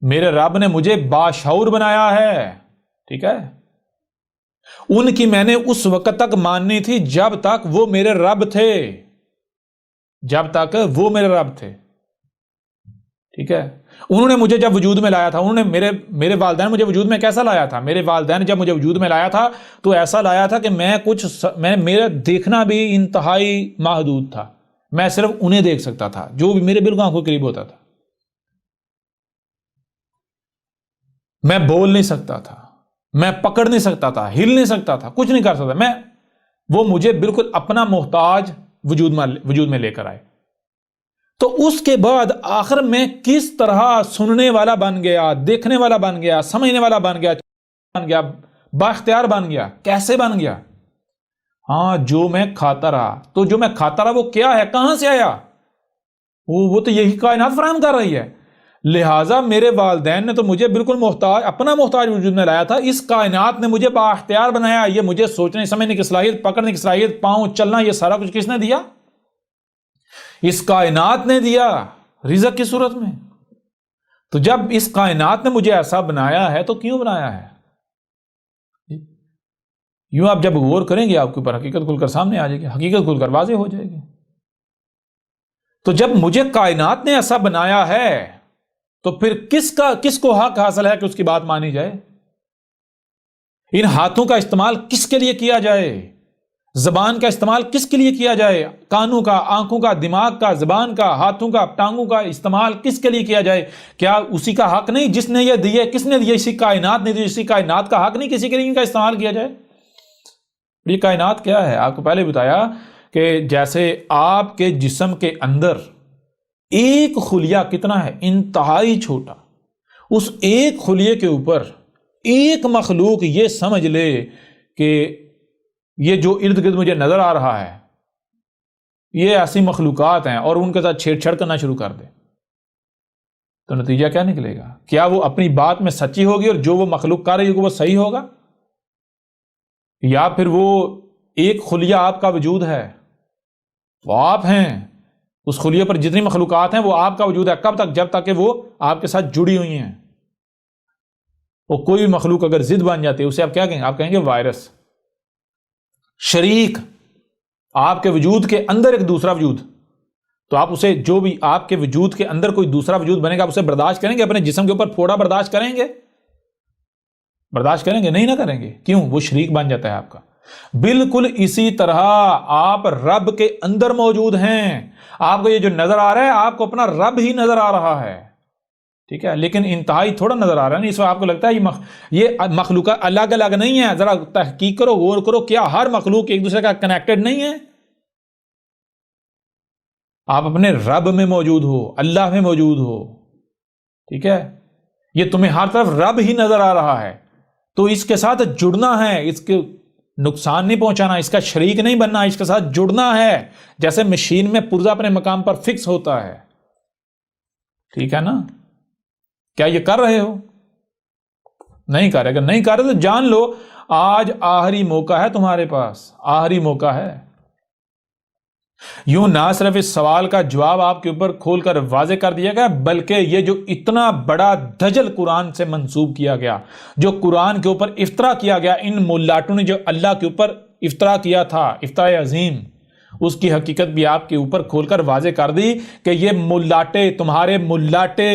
میرے رب نے مجھے باشعور بنایا ہے، ٹھیک ہے؟ ان کی میں نے اس وقت تک ماننی تھی جب تک وہ میرے رب تھے، جب تک وہ میرے رب تھے، ٹھیک ہے؟ انہوں نے مجھے جب وجود میں لایا تھا، انہوں نے میرے والدین مجھے وجود میں کیسا لایا تھا؟ میرے والدین جب مجھے وجود میں لایا تھا تو ایسا لایا تھا کہ میرا دیکھنا بھی انتہائی محدود تھا، میں صرف انہیں دیکھ سکتا تھا جو بھی میرے بالکل آنکھوں کے قریب ہوتا تھا، میں بول نہیں سکتا تھا، میں پکڑ نہیں سکتا تھا، ہل نہیں سکتا تھا، کچھ نہیں کر سکتا وہ مجھے بالکل اپنا محتاج وجود میں لے کر آئے۔ تو اس کے بعد آخر میں کس طرح سننے والا بن گیا، دیکھنے والا بن گیا، سمجھنے والا بن گیا، بااختیار بن گیا، کیسے بن گیا؟ ہاں، جو میں کھاتا رہا، تو جو میں کھاتا رہا وہ کیا ہے، کہاں سے آیا؟ وہ تو یہی کائنات فراہم کر رہی ہے۔ لہٰذا میرے والدین نے تو مجھے بالکل اپنا محتاج وجود میں لایا تھا، اس کائنات نے مجھے بااختیار بنایا، یہ مجھے سوچنے سمجھنے کی صلاحیت، پکڑنے کی صلاحیت، پاؤں چلنا، یہ سارا کچھ کس نے دیا؟ اس کائنات نے دیا، رزق کی صورت میں۔ تو جب اس کائنات نے مجھے ایسا بنایا ہے تو کیوں بنایا ہے؟ یوں آپ جب غور کریں گے آپ کے اوپر حقیقت کھل کر سامنے آ جائے گی، حقیقت کھل کر واضح ہو جائے گی۔ تو جب مجھے کائنات نے ایسا بنایا ہے تو پھر کس کو حق حاصل ہے کہ اس کی بات مانی جائے؟ ان ہاتھوں کا استعمال کس کے لیے کیا جائے؟ زبان کا استعمال کس کے لیے کیا جائے؟ کانوں کا، آنکھوں کا، دماغ کا، زبان کا، ہاتھوں کا، ٹانگوں کا استعمال کس کے لیے کیا جائے؟ کیا اسی کا حق نہیں جس نے یہ دیے؟ کس نے دیے؟ اسی کائنات نے دی، اسی کائنات کا حق نہیں کسی کے لیے ان کا استعمال کیا جائے؟ یہ کائنات کیا ہے؟ آپ کو پہلے بتایا کہ جیسے آپ کے جسم کے اندر ایک خلیہ کتنا ہے؟ انتہائی چھوٹا، اس ایک خلیے کے اوپر ایک مخلوق یہ سمجھ لے کہ یہ جو ارد گرد مجھے نظر آ رہا ہے یہ ایسی مخلوقات ہیں، اور ان کے ساتھ چھیڑ چھاڑ کرنا شروع کر دے تو نتیجہ کیا نکلے گا؟ کیا وہ اپنی بات میں سچی ہوگی اور جو وہ مخلوق کر رہی ہوگی وہ صحیح ہوگا؟ یا پھر وہ ایک خلیہ آپ کا وجود ہے، وہ آپ ہیں، اس خلیے پر جتنی مخلوقات ہیں وہ آپ کا وجود ہے، کب تک؟ جب تک کہ وہ آپ کے ساتھ جڑی ہوئی ہیں۔ وہ کوئی بھی مخلوق اگر ضد بن جاتی ہے اسے آپ کیا کہیں گے؟ آپ کہیں گے وائرس، شریک، آپ کے وجود کے اندر ایک دوسرا وجود، تو آپ اسے، جو بھی آپ کے وجود کے اندر کوئی دوسرا وجود بنے گا آپ اسے برداشت کریں گے؟ اپنے جسم کے اوپر پھوڑا برداشت کریں گے؟ برداشت کریں گے؟ نہیں نہ کریں گے۔ کیوں؟ وہ شریک بن جاتا ہے آپ کا۔ بالکل اسی طرح آپ رب کے اندر موجود ہیں، آپ کو یہ جو نظر آ رہا ہے آپ کو اپنا رب ہی نظر آ رہا ہے، ٹھیک ہے؟ لیکن انتہائی تھوڑا نظر آ رہا ہے نا، اس وقت آپ کو لگتا ہے یہ مخلوقات الگ الگ نہیں ہے۔ ذرا تحقیق کرو، غور کرو، کیا ہر مخلوق ایک دوسرے کا کنیکٹڈ نہیں ہے؟ آپ اپنے رب میں موجود ہو، اللہ میں موجود ہو، ٹھیک ہے؟ یہ تمہیں ہر طرف رب ہی نظر آ رہا ہے، تو اس کے ساتھ جڑنا ہے، اس کے نقصان نہیں پہنچانا، اس کا شریک نہیں بننا، اس کے ساتھ جڑنا ہے، جیسے مشین میں پرزہ اپنے مقام پر فکس ہوتا ہے، ٹھیک ہے نا؟ کیا یہ کر رہے ہو؟ نہیں کر رہے. اگر نہیں کر رہے تو جان لو آج آخری موقع ہے تمہارے پاس، آخری موقع ہے. یوں نہ صرف اس سوال کا جواب آپ کے اوپر کھول کر واضح کر دیا گیا، بلکہ یہ جو اتنا بڑا دجل قرآن سے منسوب کیا گیا، جو قرآن کے اوپر افطرا کیا گیا، ان ملاٹوں نے جو اللہ کے اوپر افطرا کیا تھا، افطرا عظیم، اس کی حقیقت بھی آپ کے اوپر کھول کر واضح کر دی کہ یہ ملاٹے، تمہارے ملاٹے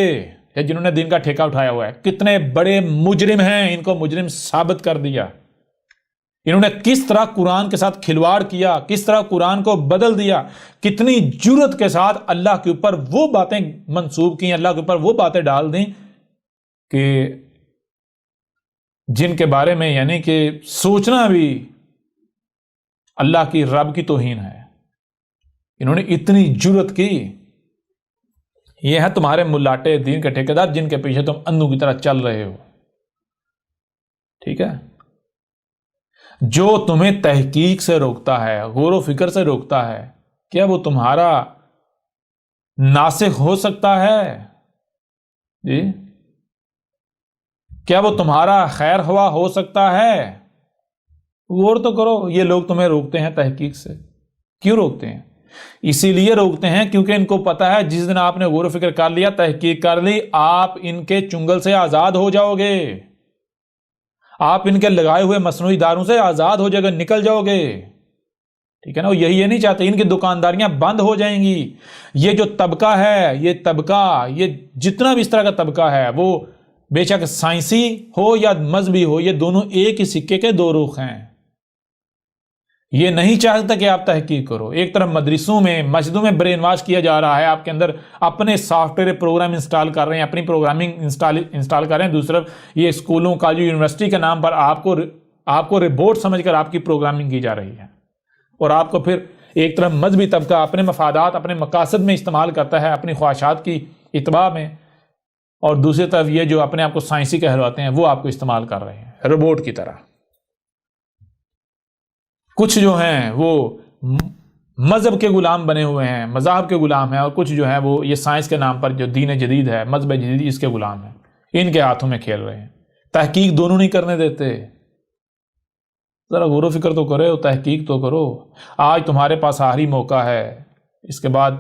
جنہوں نے دین کا ٹھیکہ اٹھایا ہوا ہے، کتنے بڑے مجرم ہیں. ان کو مجرم ثابت کر دیا. انہوں نے کس طرح قرآن کے ساتھ کھلواڑ کیا، کس طرح قرآن کو بدل دیا، کتنی جرت کے ساتھ اللہ کے اوپر وہ باتیں منسوب کی، اللہ کے اوپر وہ باتیں ڈال دیں کہ جن کے بارے میں یعنی کہ سوچنا بھی اللہ کی رب کی توہین ہے. انہوں نے اتنی جرت کی. یہ ہے تمہارے ملاٹے دین کے ٹھیکیدار جن کے پیچھے تم اندھوں کی طرح چل رہے ہو. ٹھیک ہے؟ جو تمہیں تحقیق سے روکتا ہے، غور و فکر سے روکتا ہے، کیا وہ تمہارا ناسخ ہو سکتا ہے؟ جی، کیا وہ تمہارا خیر خواہ ہو سکتا ہے؟ غور تو کرو. یہ لوگ تمہیں روکتے ہیں تحقیق سے. کیوں روکتے ہیں؟ اسی لیے روکتے ہیں کیونکہ ان کو پتا ہے جس دن آپ نے غور و فکر کر لیا، تحقیق کر لی، آپ ان کے چنگل سے آزاد ہو جاؤ گے، آپ ان کے لگائے ہوئے مصنوعی داروں سے آزاد ہو جائے گا، نکل جاؤ گے. ٹھیک ہے نا؟ یہ نہیں چاہتے. ان کی دکانداریاں بند ہو جائیں گی. یہ جو طبقہ ہے، یہ طبقہ، یہ جتنا بھی اس طرح کا طبقہ ہے، وہ بے شک سائنسی ہو یا مذہبی ہو، یہ دونوں ایک ہی سکے کے دو رخ ہیں. یہ نہیں چاہتا کہ آپ تحقیق کرو. ایک طرف مدرسوں میں، مسجدوں میں برین واش کیا جا رہا ہے، آپ کے اندر اپنے سافٹ ویئر پروگرام انسٹال کر رہے ہیں، اپنی پروگرامنگ انسٹال کر رہے ہیں. دوسری طرف یہ اسکولوں، کالجوں، یونیورسٹی کے نام پر آپ کو ربوٹ سمجھ کر آپ کی پروگرامنگ کی جا رہی ہے، اور آپ کو پھر ایک طرف مذہبی طبقہ اپنے مفادات، اپنے مقاصد میں استعمال کرتا ہے، اپنی خواہشات کی اتباع میں، اور دوسری طرف یہ جو اپنے آپ کو سائنسی کہلواتے ہیں وہ آپ کو استعمال کر رہے ہیں روبوٹ کی طرح. کچھ جو ہیں وہ مذہب کے غلام بنے ہوئے ہیں، مذاہب کے غلام ہیں، اور کچھ جو ہیں وہ یہ سائنس کے نام پر جو دین جدید ہے، مذہب جدید، اس کے غلام ہیں. ان کے ہاتھوں میں کھیل رہے ہیں. تحقیق دونوں نہیں کرنے دیتے. ذرا غور و فکر تو کرو، تحقیق تو کرو. آج تمہارے پاس آخری موقع ہے. اس کے بعد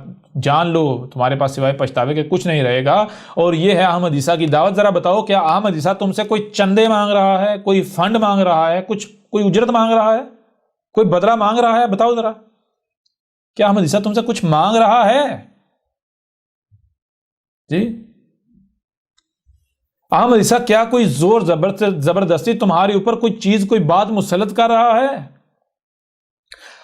جان لو تمہارے پاس سوائے پچھتاوے کے کچھ نہیں رہے گا. اور یہ ہے احمد عیسیٰ کی دعوت. ذرا بتاؤ، کیا احمد عیسیٰ تم سے کوئی چندے مانگ رہا ہے، کوئی فنڈ مانگ رہا ہے، کوئی اجرت مانگ رہا ہے، کوئی بدلہ مانگ رہا ہے؟ بتاؤ ذرا، کیا احمد عیسیٰ تم سے کچھ مانگ رہا ہے؟ جی، احمد عیسیٰ کیا کوئی زور زبردستی تمہارے اوپر کوئی چیز، کوئی بات مسلط کر رہا ہے؟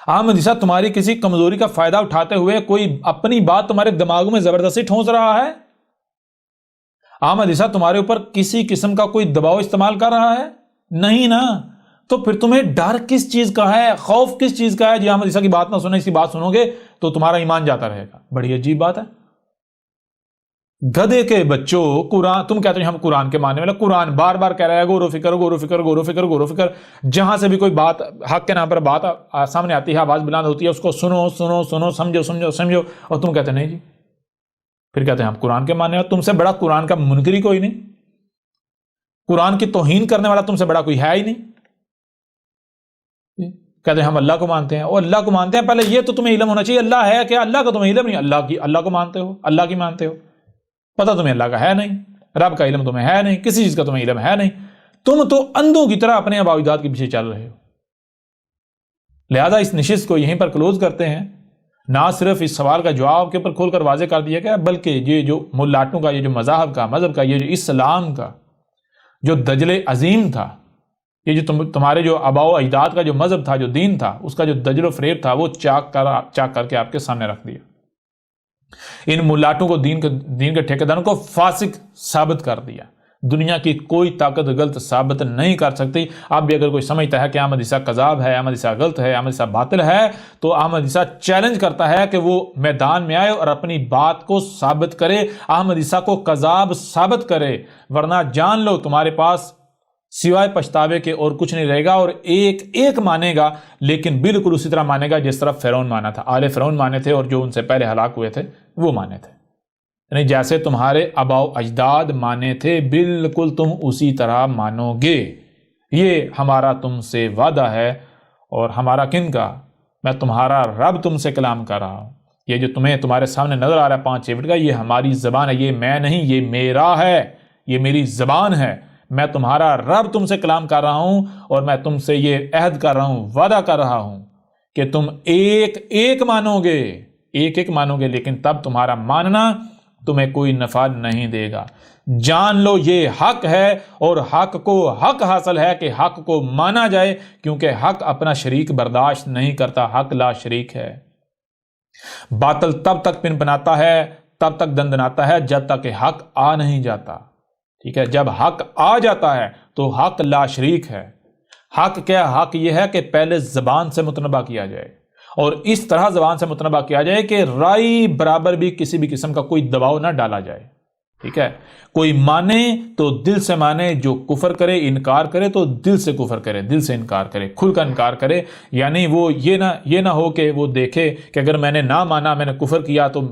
احمد عیسیٰ تمہاری کسی کمزوری کا فائدہ اٹھاتے ہوئے کوئی اپنی بات تمہارے دماغوں میں زبردستی ٹھونس رہا ہے؟ احمد عیسیٰ تمہارے اوپر کسی قسم کا کوئی دباؤ استعمال کر رہا ہے؟ نہیں نا. تو پھر تمہیں ڈر کس چیز کا ہے، خوف کس چیز کا ہے؟ جی احمد عیسیٰ کی بات نہ سنیں، اس کی بات سنو گے تو تمہارا ایمان جاتا رہے گا. بڑی عجیب بات ہے. گدھے کے بچوں، قرآن تم کہتے ہیں ہم قرآن کے ماننے والے. قرآن بار بار کہہ رہا ہے غور و فکر، غور و فکر، غور و فکر، غور و فکر. جہاں سے بھی کوئی بات حق کے نام پر بات سامنے آتی ہے، آواز بلند ہوتی ہے، اس کو سنو سنو سنو، سمجھو سمجھو سمجھو. اور تم کہتے ہیں نہیں جی. پھر کہتے ہیں ہم قرآن کے ماننے والے. تم سے بڑا قرآن کا منکر ہی کوئی نہیں. قرآن کی توہین کرنے والا تم سے بڑا کوئی ہے ہی نہیں. کہتے ہیں ہم اللہ کو مانتے ہیں. اور اللہ کو مانتے ہیں، پہلے یہ تو تمہیں علم ہونا چاہیے اللہ ہے کیا. اللہ کا تمہیں علم نہیں. اللہ کو مانتے ہو، اللہ کی مانتے ہو، پتہ تمہیں اللہ کا ہے نہیں، رب کا علم تمہیں ہے نہیں، کسی چیز کا تمہیں علم ہے نہیں. تم تو اندھوں کی طرح اپنے عبادات کے پیچھے چل رہے ہو. لہذا اس نشست کو یہیں پر کلوز کرتے ہیں. نہ صرف اس سوال کا جواب کے اوپر کھول کر واضح کر دیا گیا، بلکہ یہ جو ملاٹوں کا، یہ جو مذہب کا، یہ جو اسلام کا جو دجل عظیم تھا، یہ جو تمہارے جو آباء و اجداد کا جو مذہب تھا، جو دین تھا، اس کا جو دجل و فریب تھا، وہ چاک کر کے آپ کے سامنے رکھ دیا. ان ملاٹوں کو، دین کے ٹھیکیداروں کو فاسق ثابت کر دیا. دنیا کی کوئی طاقت غلط ثابت نہیں کر سکتی. اب بھی اگر کوئی سمجھتا ہے کہ احمد عیسیٰ کذاب ہے، احمد عیسیٰ غلط ہے، احمد عیسیٰ باطل ہے، تو احمد عیسیٰ چیلنج کرتا ہے کہ وہ میدان میں آئے اور اپنی بات کو ثابت کرے، احمد عیسیٰ کو کذاب ثابت کرے. ورنہ جان لو تمہارے پاس سوائے پچھتاوے کے اور کچھ نہیں رہے گا. اور ایک مانے گا، لیکن بالکل اسی طرح مانے گا جس طرح فرعون مانا تھا. آل فرعون مانے تھے، اور جو ان سے پہلے ہلاک ہوئے تھے وہ مانے تھے. یعنی جیسے تمہارے آباء و اجداد مانے تھے بالکل تم اسی طرح مانو گے، یہ ہمارا تم سے وعدہ ہے۔ اور ہمارا کن کا؟ میں تمہارا رب تم سے کلام کر رہا ہوں۔ یہ جو تمہیں تمہارے سامنے نظر آ رہا ہے 5-6 فٹ کا، یہ ہماری زبان ہے، یہ میں نہیں، یہ میرا ہے، یہ میری زبان ہے۔ میں تمہارا رب تم سے کلام کر رہا ہوں، اور میں تم سے یہ عہد کر رہا ہوں، وعدہ کر رہا ہوں کہ تم ایک ایک مانو گے، ایک ایک مانو گے، لیکن تب تمہارا ماننا تمہیں کوئی نفع نہیں دے گا۔ جان لو یہ حق ہے، اور حق کو حق حاصل ہے کہ حق کو مانا جائے، کیونکہ حق اپنا شریک برداشت نہیں کرتا، حق لا شریک ہے۔ باطل تب تک پن پناتا ہے، تب تک دندناتا ہے جب تک کہ حق آ نہیں جاتا، ٹھیک ہے؟ جب حق آ جاتا ہے تو حق لا شریک ہے۔ حق کیا؟ حق یہ ہے کہ پہلے زبان سے متنبہ کیا جائے، اور اس طرح زبان سے متنبہ کیا جائے کہ رائی برابر بھی کسی بھی قسم کا کوئی دباؤ نہ ڈالا جائے، ٹھیک ہے؟ کوئی مانے تو دل سے مانے، جو کفر کرے انکار کرے تو دل سے کفر کرے، دل سے انکار کرے، کھل کر انکار کرے۔ یعنی وہ یہ نہ ہو کہ وہ دیکھے کہ اگر میں نے نہ مانا، میں نے کفر کیا تو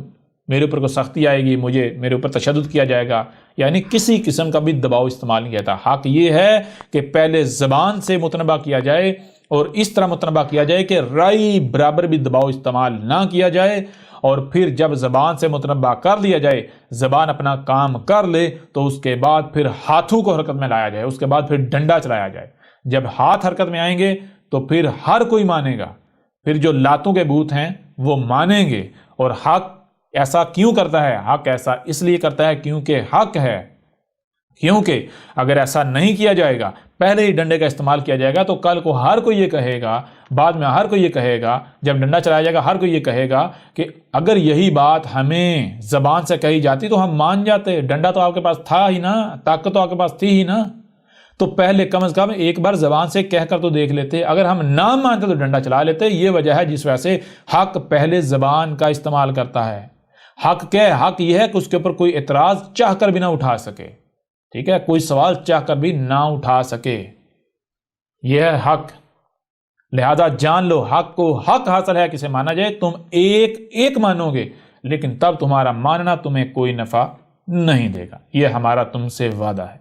میرے اوپر کو سختی آئے گی، میرے اوپر تشدد کیا جائے گا، یعنی کسی قسم کا بھی دباؤ استعمال نہیں کیا۔ حق یہ ہے کہ پہلے زبان سے متنبہ کیا جائے، اور اس طرح متنبہ کیا جائے کہ رائی برابر بھی دباؤ استعمال نہ کیا جائے، اور پھر جب زبان سے متنبہ کر لیا جائے، زبان اپنا کام کر لے، تو اس کے بعد پھر ہاتھوں کو حرکت میں لایا جائے، اس کے بعد پھر ڈنڈا چلایا جائے۔ جب ہاتھ حرکت میں آئیں گے تو پھر ہر کوئی مانے گا، پھر جو لاتوں کے بت ہیں وہ مانیں گے۔ اور حق ایسا کیوں کرتا ہے؟ حق ایسا اس لیے کرتا ہے کیونکہ حق ہے، کیونکہ اگر ایسا نہیں کیا جائے گا، پہلے ہی ڈنڈے کا استعمال کیا جائے گا، تو کل کو ہر کوئی یہ کہے گا، بعد میں ہر کوئی یہ کہے گا، جب ڈنڈا چلایا جائے گا ہر کوئی یہ کہے گا کہ اگر یہی بات ہمیں زبان سے کہی جاتی تو ہم مان جاتے، ڈنڈا تو آپ کے پاس تھا ہی نا، طاقت تو آپ کے پاس تھی ہی نا، تو پہلے کم از کم ایک بار زبان سے کہہ کر تو دیکھ لیتے، اگر ہم نہ مانتے تو ڈنڈا چلا لیتے۔ یہ وجہ ہے جس وجہ سے حق پہلے زبان کا استعمال کرتا ہے۔ حق کیا ہے؟ حق یہ ہے کہ اس کے اوپر کوئی اعتراض چاہ کر بھی نہ اٹھا سکے، ٹھیک ہے؟ کوئی سوال چاہ کر بھی نہ اٹھا سکے، یہ ہے حق۔ لہذا جان لو حق کو حق حاصل ہے کسے مانا جائے، تم ایک ایک مانو گے، لیکن تب تمہارا ماننا تمہیں کوئی نفع نہیں دے گا، یہ ہمارا تم سے وعدہ ہے۔